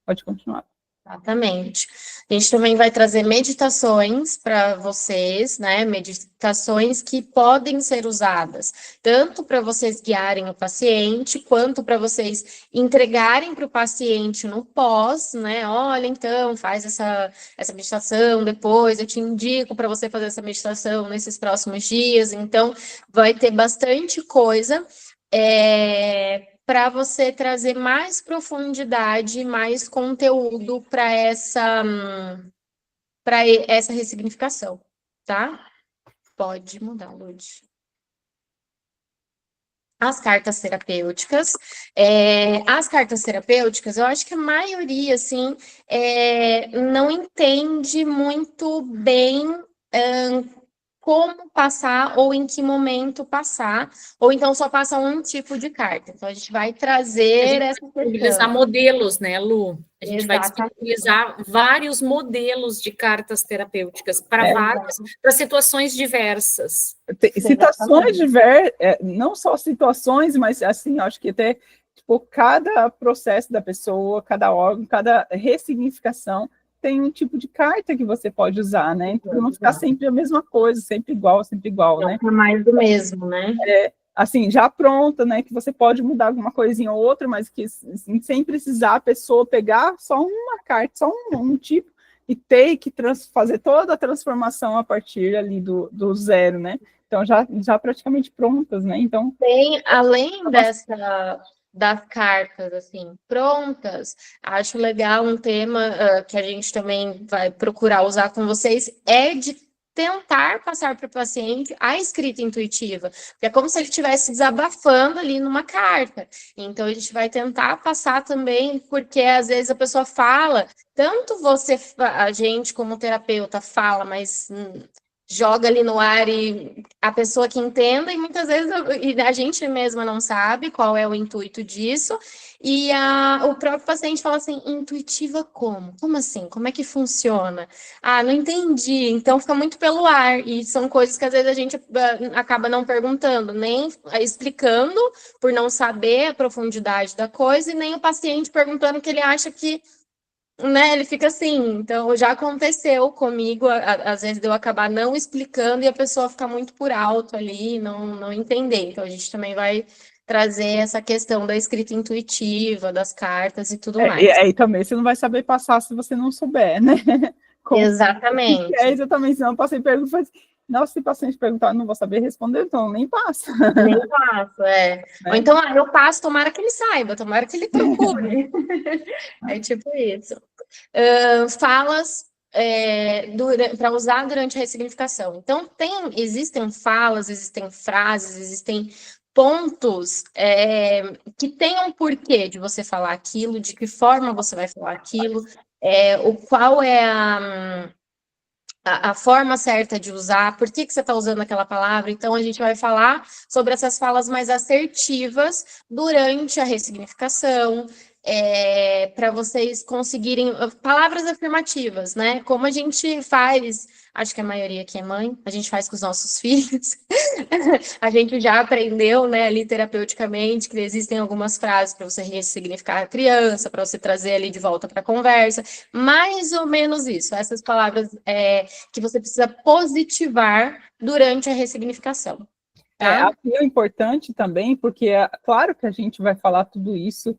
Pode continuar. Exatamente. A gente também vai trazer meditações para vocês, né? Meditações que podem ser usadas tanto para vocês guiarem o paciente, quanto para vocês entregarem para o paciente no pós, né? Olha, então, faz essa meditação depois, eu te indico para você fazer essa meditação nesses próximos dias. Então, vai ter bastante coisa. Para você trazer mais profundidade, mais conteúdo para essa ressignificação, tá? Pode mudar, Lud. As cartas terapêuticas. As cartas terapêuticas, eu acho que a maioria, assim, não entende muito bem como passar ou em que momento passar, ou então só passa um tipo de carta. Então, a gente vai trazer essa disponibilizar modelos, né, Lu? A gente vai Exatamente. disponibilizar vários modelos de cartas terapêuticas para situações diversas. Situações diversas, não só situações, mas assim, acho que até tipo, cada processo da pessoa, cada órgão, cada ressignificação tem um tipo de carta que você pode usar, né? Para não ficar sempre a mesma coisa, sempre igual, não né? é mais do mesmo, né? Assim, já pronta, né? Que você pode mudar alguma coisinha ou outra, mas que assim, sem precisar a pessoa pegar só uma carta, só um tipo, e ter que fazer toda a transformação a partir ali do zero, né? Então, já praticamente prontas, né? Então, tem, além das cartas, assim, prontas, acho legal um tema que a gente também vai procurar usar com vocês, é de tentar passar para o paciente a escrita intuitiva, porque é como se ele estivesse desabafando ali numa carta. Então, a gente vai tentar passar também, porque às vezes a pessoa fala, tanto a gente como terapeuta fala, mas joga ali no ar e a pessoa que entenda, e muitas vezes a gente mesma não sabe qual é o intuito disso, e o próprio paciente fala assim, intuitiva como? Como assim? Como é que funciona? Ah, não entendi. Então fica muito pelo ar, e são coisas que às vezes a gente acaba não perguntando, nem explicando, por não saber a profundidade da coisa, e nem o paciente perguntando o que ele acha que, né, ele fica assim. Então, já aconteceu comigo, às vezes, de eu acabar não explicando e a pessoa ficar muito por alto ali, não entender. Então, a gente também vai trazer essa questão da escrita intuitiva, das cartas e tudo mais. E aí também você não vai saber passar se você não souber, né? Exatamente. Exatamente, senão eu passei pergunta e falei assim, nossa, se o paciente perguntar, não vou saber responder, então nem passa. Nem passo, Ou então, eu passo, tomara que ele saiba, tomara que ele procure. É tipo isso. Falas para usar durante a ressignificação. Então, existem falas, existem frases, existem pontos que tenham um porquê de você falar aquilo, de que forma você vai falar aquilo, qual é a forma certa de usar, por que você está usando aquela palavra. Então, a gente vai falar sobre essas falas mais assertivas durante a ressignificação, para vocês conseguirem palavras afirmativas, né? Como a gente faz, acho que a maioria aqui é mãe, a gente faz com os nossos filhos. A gente já aprendeu, né, ali terapeuticamente, que existem algumas frases para você ressignificar a criança, para você trazer ali de volta para a conversa, mais ou menos isso, essas palavras que você precisa positivar durante a ressignificação. Tá? Aqui é importante também, porque claro que a gente vai falar tudo isso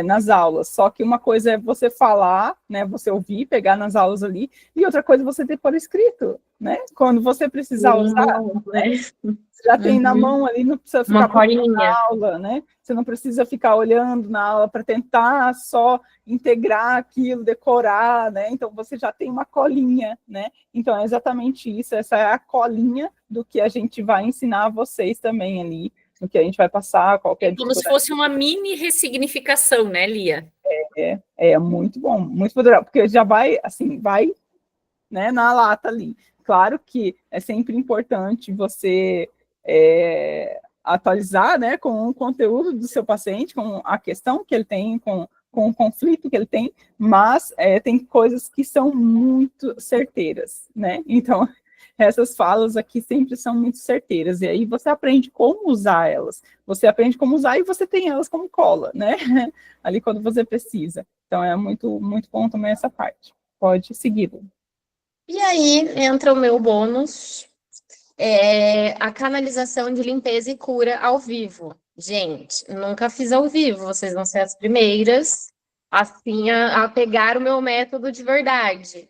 nas aulas, só que uma coisa é você falar, né, você ouvir, pegar nas aulas ali, e outra coisa é você ter por escrito, né, quando você precisar usar, né, você já tem na mão ali, não precisa ficar na aula, né, você não precisa ficar olhando na aula para tentar só integrar aquilo, decorar, né, então você já tem uma colinha, né, então é exatamente isso, essa é a colinha do que a gente vai ensinar a vocês também ali, no que a gente vai passar, qualquer como se fosse uma mini ressignificação, né, Lia? É muito bom, muito poderoso, porque já vai, assim, vai, né, na lata ali. claro que é sempre importante você atualizar, né, com o conteúdo do seu paciente, com a questão que ele tem, com o conflito que ele tem, mas tem coisas que são muito certeiras, né? Então, essas falas aqui sempre são muito certeiras, e aí você aprende como usar elas, você aprende como usar e você tem elas como cola, né? Ali quando você precisa. Então, é muito, muito bom também essa parte. Pode seguir. E aí entra o meu bônus, a canalização de limpeza e cura ao vivo. Gente, nunca fiz ao vivo, vocês vão ser as primeiras assim a pegar o meu método de verdade.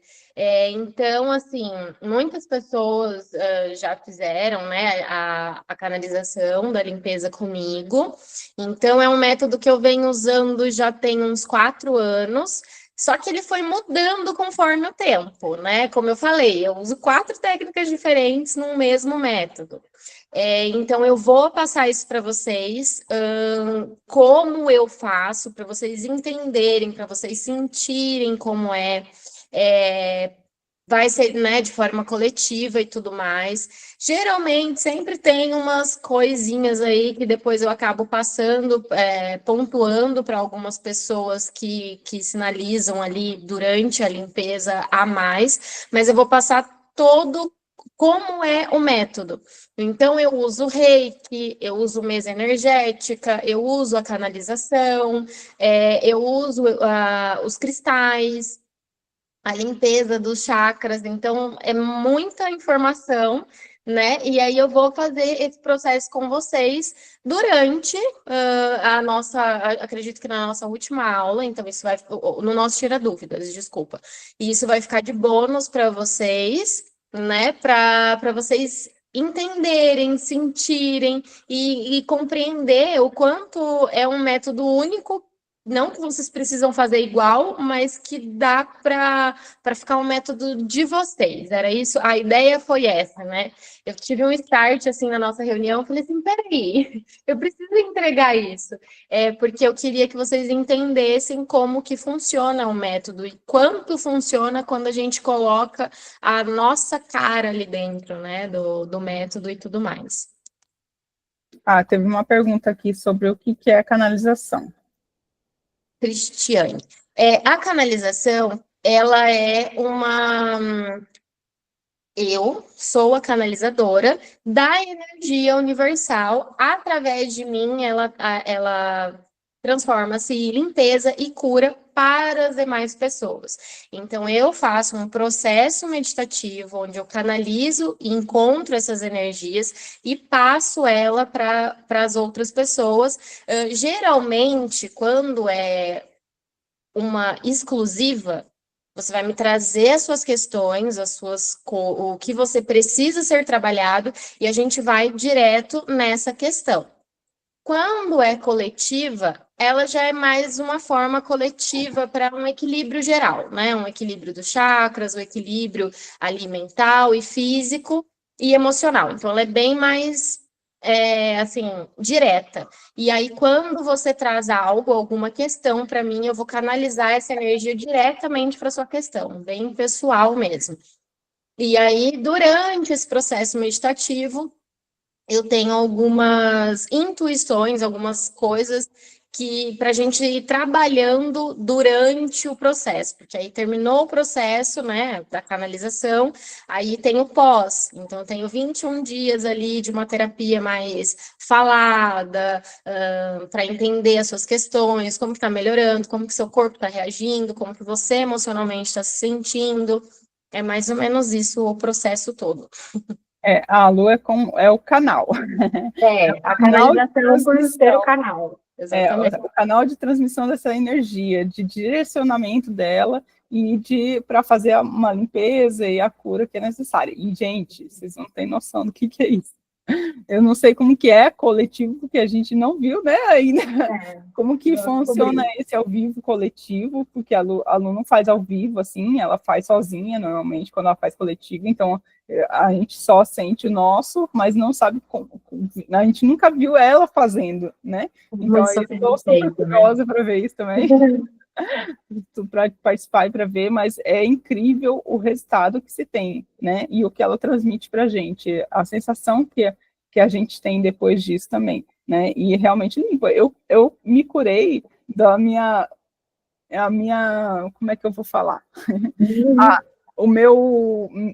Então, assim, muitas pessoas já fizeram, né, a canalização da limpeza comigo. Então, é um método que eu venho usando já tem uns 4 anos. Só que ele foi mudando conforme o tempo, né? Como eu falei, eu uso 4 técnicas diferentes num mesmo método. Então, eu vou passar isso para vocês, como eu faço, para vocês entenderem, para vocês sentirem como vai ser, né, de forma coletiva e tudo mais. Geralmente, sempre tem umas coisinhas aí que depois eu acabo passando, pontuando para algumas pessoas que sinalizam ali durante a limpeza a mais, mas eu vou passar todo como é o método. Então, eu uso reiki, eu uso mesa energética, eu uso a canalização, eu uso os cristais, a limpeza dos chakras, então é muita informação, né? E aí eu vou fazer esse processo com vocês durante acredito que na nossa última aula, então isso vai, no nosso Tira Dúvidas, desculpa. E isso vai ficar de bônus para vocês, né? Para vocês entenderem, sentirem e compreender o quanto é um método único. Não que vocês precisam fazer igual, mas que dá para ficar um método de vocês. Era isso, a ideia foi essa, né? Eu tive um start assim na nossa reunião, falei assim, peraí, eu preciso entregar isso. Porque eu queria que vocês entendessem como que funciona o método e quanto funciona quando a gente coloca a nossa cara ali dentro, né? Do método e tudo mais. Teve uma pergunta aqui sobre o que é a canalização. Cristiane. A canalização, ela é eu sou a canalizadora da energia universal. Através de mim, ela transforma-se em limpeza e cura para as demais pessoas. Então, eu faço um processo meditativo onde eu canalizo e encontro essas energias e passo ela para as outras pessoas. Geralmente, quando é uma exclusiva, você vai me trazer as suas questões, o que você precisa ser trabalhado, e a gente vai direto nessa questão. Quando é coletiva, ela já é mais uma forma coletiva para um equilíbrio geral, né? Um equilíbrio dos chakras, o equilíbrio alimentar e físico e emocional. Então, ela é bem mais, assim, direta. E aí, quando você traz alguma questão para mim, eu vou canalizar essa energia diretamente para sua questão, bem pessoal mesmo. E aí, durante esse processo meditativo, eu tenho algumas intuições, algumas coisas que para a gente ir trabalhando durante o processo, porque aí terminou o processo, né, da canalização, aí tem o pós, então eu tenho 21 dias ali de uma terapia mais falada, para entender as suas questões, como que está melhorando, como que seu corpo está reagindo, como que você emocionalmente está se sentindo, é mais ou menos isso o processo todo. A Lu é o canal. A canalização por ser o canal. Exatamente. O canal de transmissão dessa energia, de direcionamento dela e para fazer uma limpeza e a cura que é necessária. E, gente, vocês não têm noção do que é isso. Eu não sei como que é coletivo, porque a gente não viu, né, ainda. Como que funciona esse ao vivo coletivo, porque a Lu não faz ao vivo, assim, ela faz sozinha, normalmente, quando ela faz coletivo, então a gente só sente o nosso, mas não sabe como. A gente nunca viu ela fazendo, né? Então, eu estou super curiosa para ver isso também. para participar e para ver, mas é incrível o resultado que se tem, né? E o que ela transmite para a gente, a sensação que a gente tem depois disso também, né? E realmente limpa. Eu me curei da minha, como é que eu vou falar?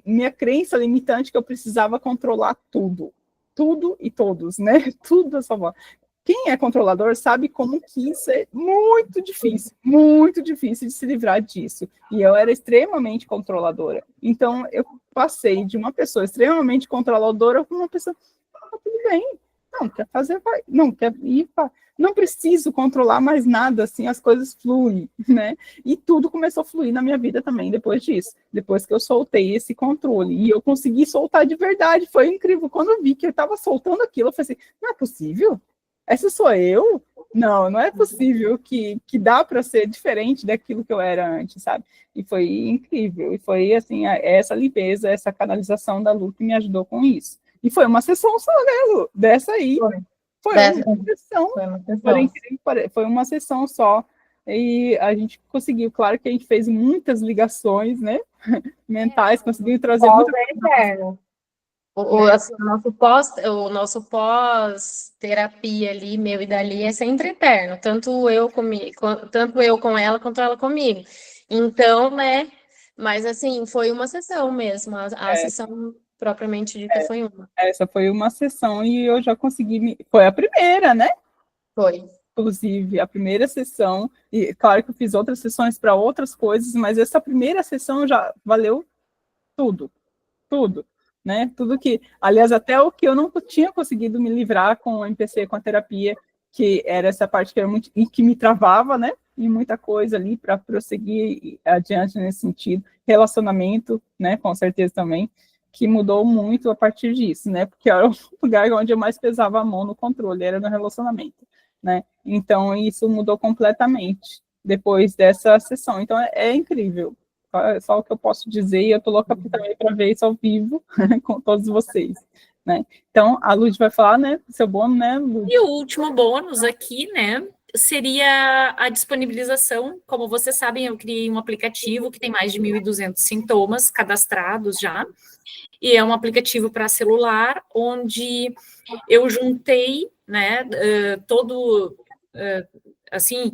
Minha crença limitante que eu precisava controlar tudo e todos, né? Tudo a sua volta. Quem é controlador sabe como que isso é muito difícil de se livrar disso. E eu era extremamente controladora. Então, eu passei de uma pessoa extremamente controladora para uma pessoa, tudo bem, não, quer fazer, vai, não, quer ir, vai. Não preciso controlar mais nada, assim, as coisas fluem, né? E tudo começou a fluir na minha vida também depois disso, depois que eu soltei esse controle, e eu consegui soltar de verdade, foi incrível. Quando eu vi que eu estava soltando aquilo, eu falei assim, não é possível? Essa sou eu? Não é possível que dá para ser diferente daquilo que eu era antes, sabe? E foi incrível, e foi, assim, essa limpeza, essa canalização da Lu que me ajudou com isso. E foi uma sessão só, né, Lu? Dessa aí. Foi uma sessão só, e a gente conseguiu, claro que a gente fez muitas ligações, né, mentais, conseguiu trazer muita coisa. O nosso pós-terapia ali, meu e dali, é sempre eterno, tanto eu com ela, quanto ela comigo. Então, né, mas assim, foi uma sessão mesmo, a sessão propriamente dita foi uma. Essa foi uma sessão e eu já consegui, foi a primeira, né? Foi. Inclusive, a primeira sessão, e claro que eu fiz outras sessões para outras coisas, mas essa primeira sessão já valeu tudo, né? Tudo que, aliás, até o que eu não tinha conseguido me livrar com o MPC, com a terapia, que era essa parte que era muito, e que me travava, né? E muita coisa ali para prosseguir adiante nesse sentido. Relacionamento, né? Com certeza também, que mudou muito a partir disso, né? Porque era o lugar onde eu mais pesava a mão no controle, era no relacionamento, né? Então, isso mudou completamente depois dessa sessão. Então, é incrível. É só o que eu posso dizer, e eu tô louca também para ver isso ao vivo com todos vocês, né? Então, a Lud vai falar, né, seu bônus, né, Lud? E o último bônus aqui, né, seria a disponibilização. Como vocês sabem, eu criei um aplicativo que tem mais de 1.200 sintomas cadastrados já, e é um aplicativo para celular, onde eu juntei, né, assim,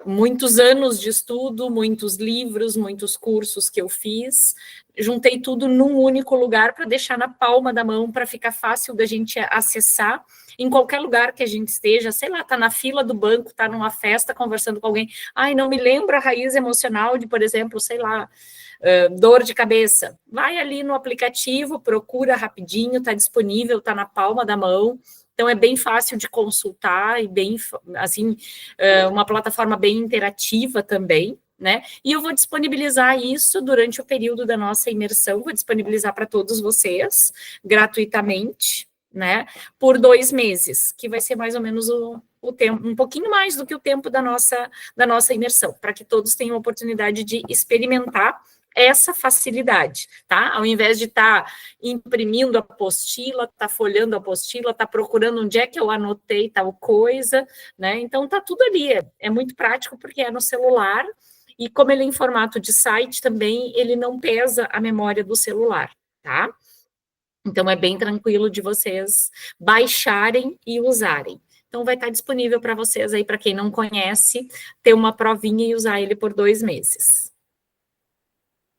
muitos anos de estudo, muitos livros, muitos cursos que eu fiz, juntei tudo num único lugar para deixar na palma da mão, para ficar fácil da gente acessar em qualquer lugar que a gente esteja, sei lá, tá na fila do banco, tá numa festa conversando com alguém, não me lembra a raiz emocional de, por exemplo, sei lá, dor de cabeça, vai ali no aplicativo, procura rapidinho, tá disponível, tá na palma da mão. Então, é bem fácil de consultar e bem, assim, uma plataforma bem interativa também, né? E eu vou disponibilizar isso durante o período da nossa imersão, vou disponibilizar para todos vocês, gratuitamente, né? Por 2 meses, que vai ser mais ou menos o tempo, um pouquinho mais do que o tempo da nossa imersão, para que todos tenham a oportunidade de experimentar essa facilidade, tá? Ao invés de estar imprimindo a apostila, estar folhando a apostila, estar procurando onde é que eu anotei tal coisa, né? Então, tá tudo ali. É muito prático porque é no celular e como ele é em formato de site também, ele não pesa a memória do celular, tá? Então, é bem tranquilo de vocês baixarem e usarem. Então, vai estar disponível para vocês aí, para quem não conhece, ter uma provinha e usar ele por 2 meses.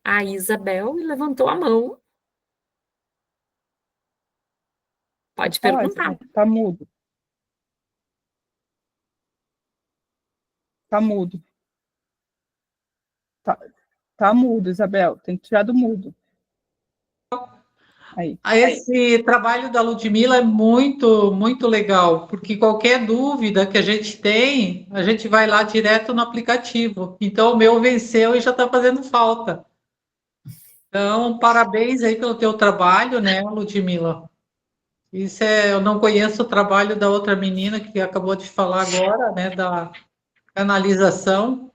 A Isabel levantou a mão. Pode perguntar. Tá mudo. Tá mudo. Tá mudo, Isabel. Tem que tirar do mudo. Aí. Esse trabalho da Ludmila é muito, muito legal, porque qualquer dúvida que a gente tem, a gente vai lá direto no aplicativo. Então, o meu venceu e já está fazendo falta. Então, parabéns aí pelo teu trabalho, né, Ludmila? Eu não conheço o trabalho da outra menina que acabou de falar agora, né, da canalização.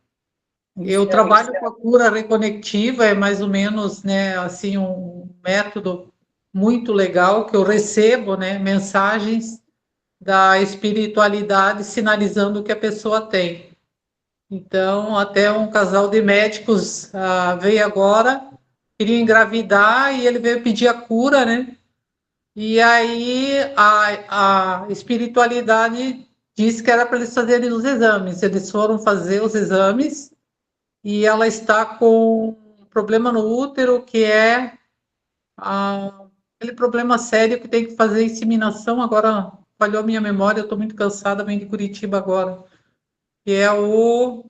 Eu trabalho com a cura reconectiva, é mais ou menos, né, assim, um método muito legal que eu recebo, né, mensagens da espiritualidade sinalizando o que a pessoa tem. Então, até um casal de médicos veio agora, queria engravidar e ele veio pedir a cura, né? E aí a espiritualidade disse que era para eles fazerem os exames. Eles foram fazer os exames e ela está com um problema no útero, que é aquele problema sério que tem que fazer inseminação. Agora falhou minha memória, eu estou muito cansada, venho de Curitiba agora. Que é o...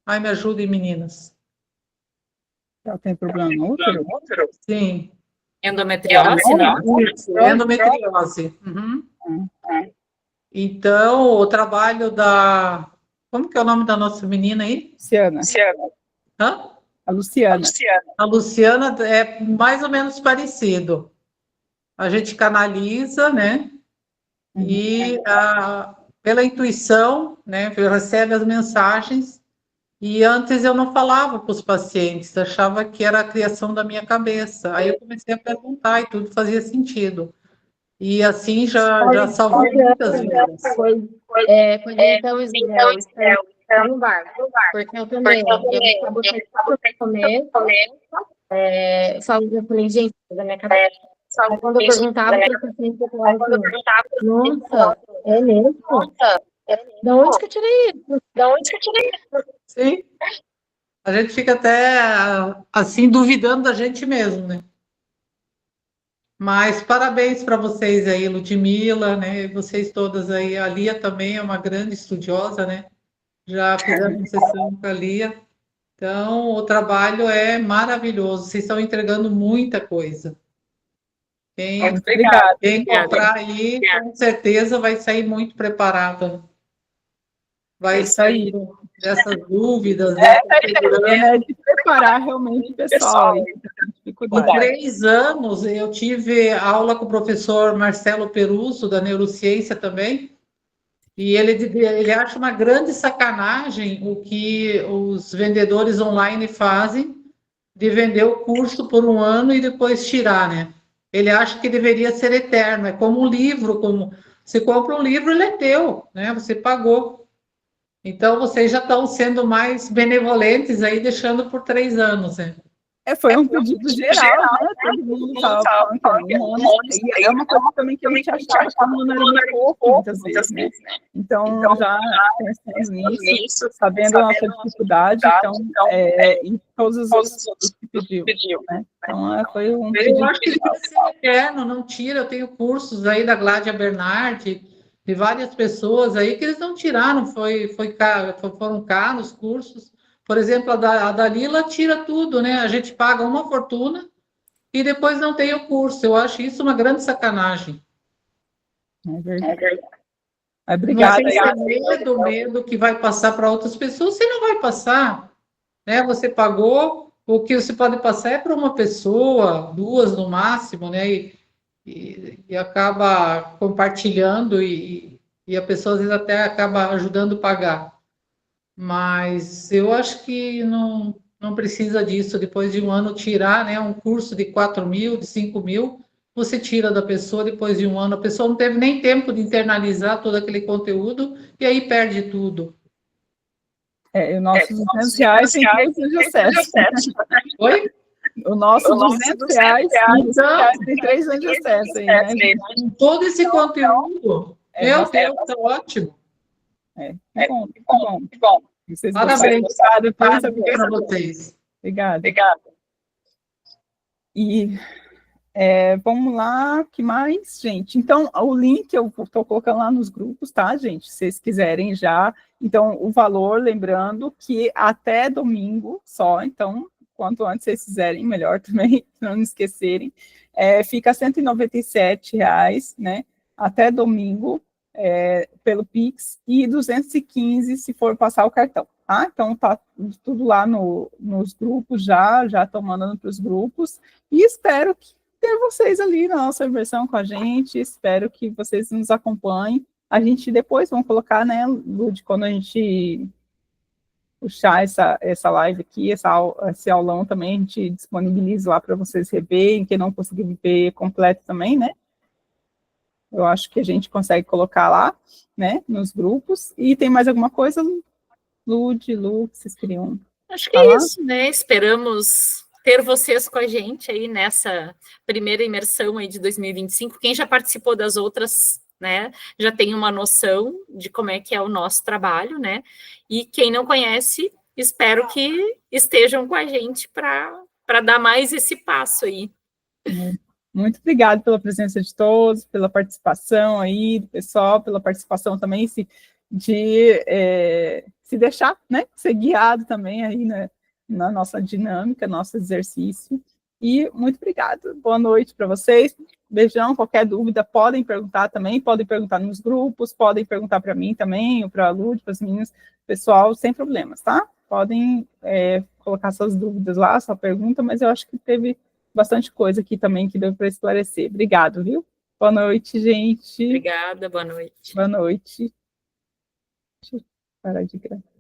Ai, me ajudem, meninas. Ela tem problema no útero? Sim. Endometriose, não? Isso, endometriose. Uhum. Então, o trabalho da... Como que é o nome da nossa menina aí? Luciana. Hã? A Luciana. A Luciana é mais ou menos parecido. A gente canaliza, né? E pela intuição, né? Recebe as mensagens. E antes eu não falava para os pacientes, achava que era a criação da minha cabeça. Aí eu comecei a perguntar e tudo fazia sentido. E assim já salvei muitas vidas. Então, Isabel, está no barco. Porque eu também, eu sabotei no começo, eu falei, gente, da minha cabeça. Só quando eu perguntava para o paciente, eu falava assim, nossa, é mesmo? Da onde que eu tirei isso? Sim. A gente fica até assim duvidando da gente mesmo, né? Mas parabéns para vocês aí, Ludmila, né? Vocês todas aí. A Lia também é uma grande estudiosa, né? Já fizemos sessão com a Lia. Então, o trabalho é maravilhoso. Vocês estão entregando muita coisa. Quem comprar aí, com certeza vai sair muito preparada. Vai sair dessas dúvidas. De preparar realmente o pessoal. Por 3 anos, eu tive aula com o professor Marcelo Peruso, da Neurociência também, e ele acha uma grande sacanagem o que os vendedores online fazem, de vender o curso por 1 ano e depois tirar, né? Ele acha que deveria ser eterno, é como um livro, como você compra um livro, ele é teu, né? Você pagou. Então, vocês já estão sendo mais benevolentes aí, deixando por 3 anos, né? Foi um pedido geral, né? Todo mundo estava falando que era 1 ano. E é uma coisa também que a gente achava que 1 ano era muito pouco, muitas vezes, né? Então, já pensando nisso, sabendo a nossa dificuldade, então, em todos os outros que pediu, né? Então, foi um pedido. Eu acho que ele deve ser eterno, não tira. Eu tenho cursos aí da Gládia Bernardi, de várias pessoas aí que eles não tiraram, foram caros os cursos. Por exemplo, a Dalila tira tudo, né? A gente paga uma fortuna e depois não tem o curso. Eu acho isso uma grande sacanagem. É verdade. Obrigada. Medo que vai passar para outras pessoas, você não vai passar, né? Você pagou, o que você pode passar é para uma pessoa, 2 no máximo, né? E acaba compartilhando e a pessoa às vezes até acaba ajudando a pagar. Mas eu acho que não precisa disso. Depois de 1 ano tirar, né, um curso de 4 mil, de 5 mil, você tira da pessoa depois de 1 ano. A pessoa não teve nem tempo de internalizar todo aquele conteúdo e aí perde tudo. Os nossos R$200 tem 3 anos de acesso. Oi? O nosso R$200 tem 3 anos de acesso aí, né? Todo esse conteúdo, meu Deus, tá ótimo. Que bom. Vocês parabéns. Parabéns para vocês. Obrigada. E vamos lá, que mais, gente? Então, o link eu estou colocando lá nos grupos, tá, gente? Se vocês quiserem já. Então, o valor, lembrando que até domingo só, então, quanto antes vocês fizerem, melhor também, não esquecerem. Fica R$197, né? Até domingo, pelo Pix, e 215 se for passar o cartão, tá? Então, tá tudo lá nos grupos já estão mandando para os grupos, e espero ter vocês ali na nossa imersão com a gente, espero que vocês nos acompanhem. A gente depois vamos colocar, né, Lud, quando a gente puxar essa live aqui, esse aulão também, a gente disponibiliza lá para vocês reverem, quem não conseguir ver completo também, né? Eu acho que a gente consegue colocar lá, né, nos grupos. E tem mais alguma coisa? Lud, Lu, vocês queriam Acho que é falar? isso, né? Esperamos ter vocês com a gente aí nessa primeira imersão aí de 2025. Quem já participou das outras, né, já tem uma noção de como é que é o nosso trabalho, né? E quem não conhece, espero que estejam com a gente para dar mais esse passo aí. Muito obrigada pela presença de todos, pela participação aí do pessoal, pela participação também de se deixar, né, ser guiado também aí, né, na nossa dinâmica, nosso exercício. E muito obrigada. Boa noite para vocês. Beijão. Qualquer dúvida, podem perguntar também, podem perguntar nos grupos, podem perguntar para mim também, ou para a Lud, para as meninas, pessoal, sem problemas, tá? Podem colocar suas dúvidas lá, sua pergunta, mas eu acho que teve bastante coisa aqui também que deu para esclarecer. Obrigado, viu? Boa noite, gente. Obrigada, boa noite. Boa noite. Deixa eu parar de gravar.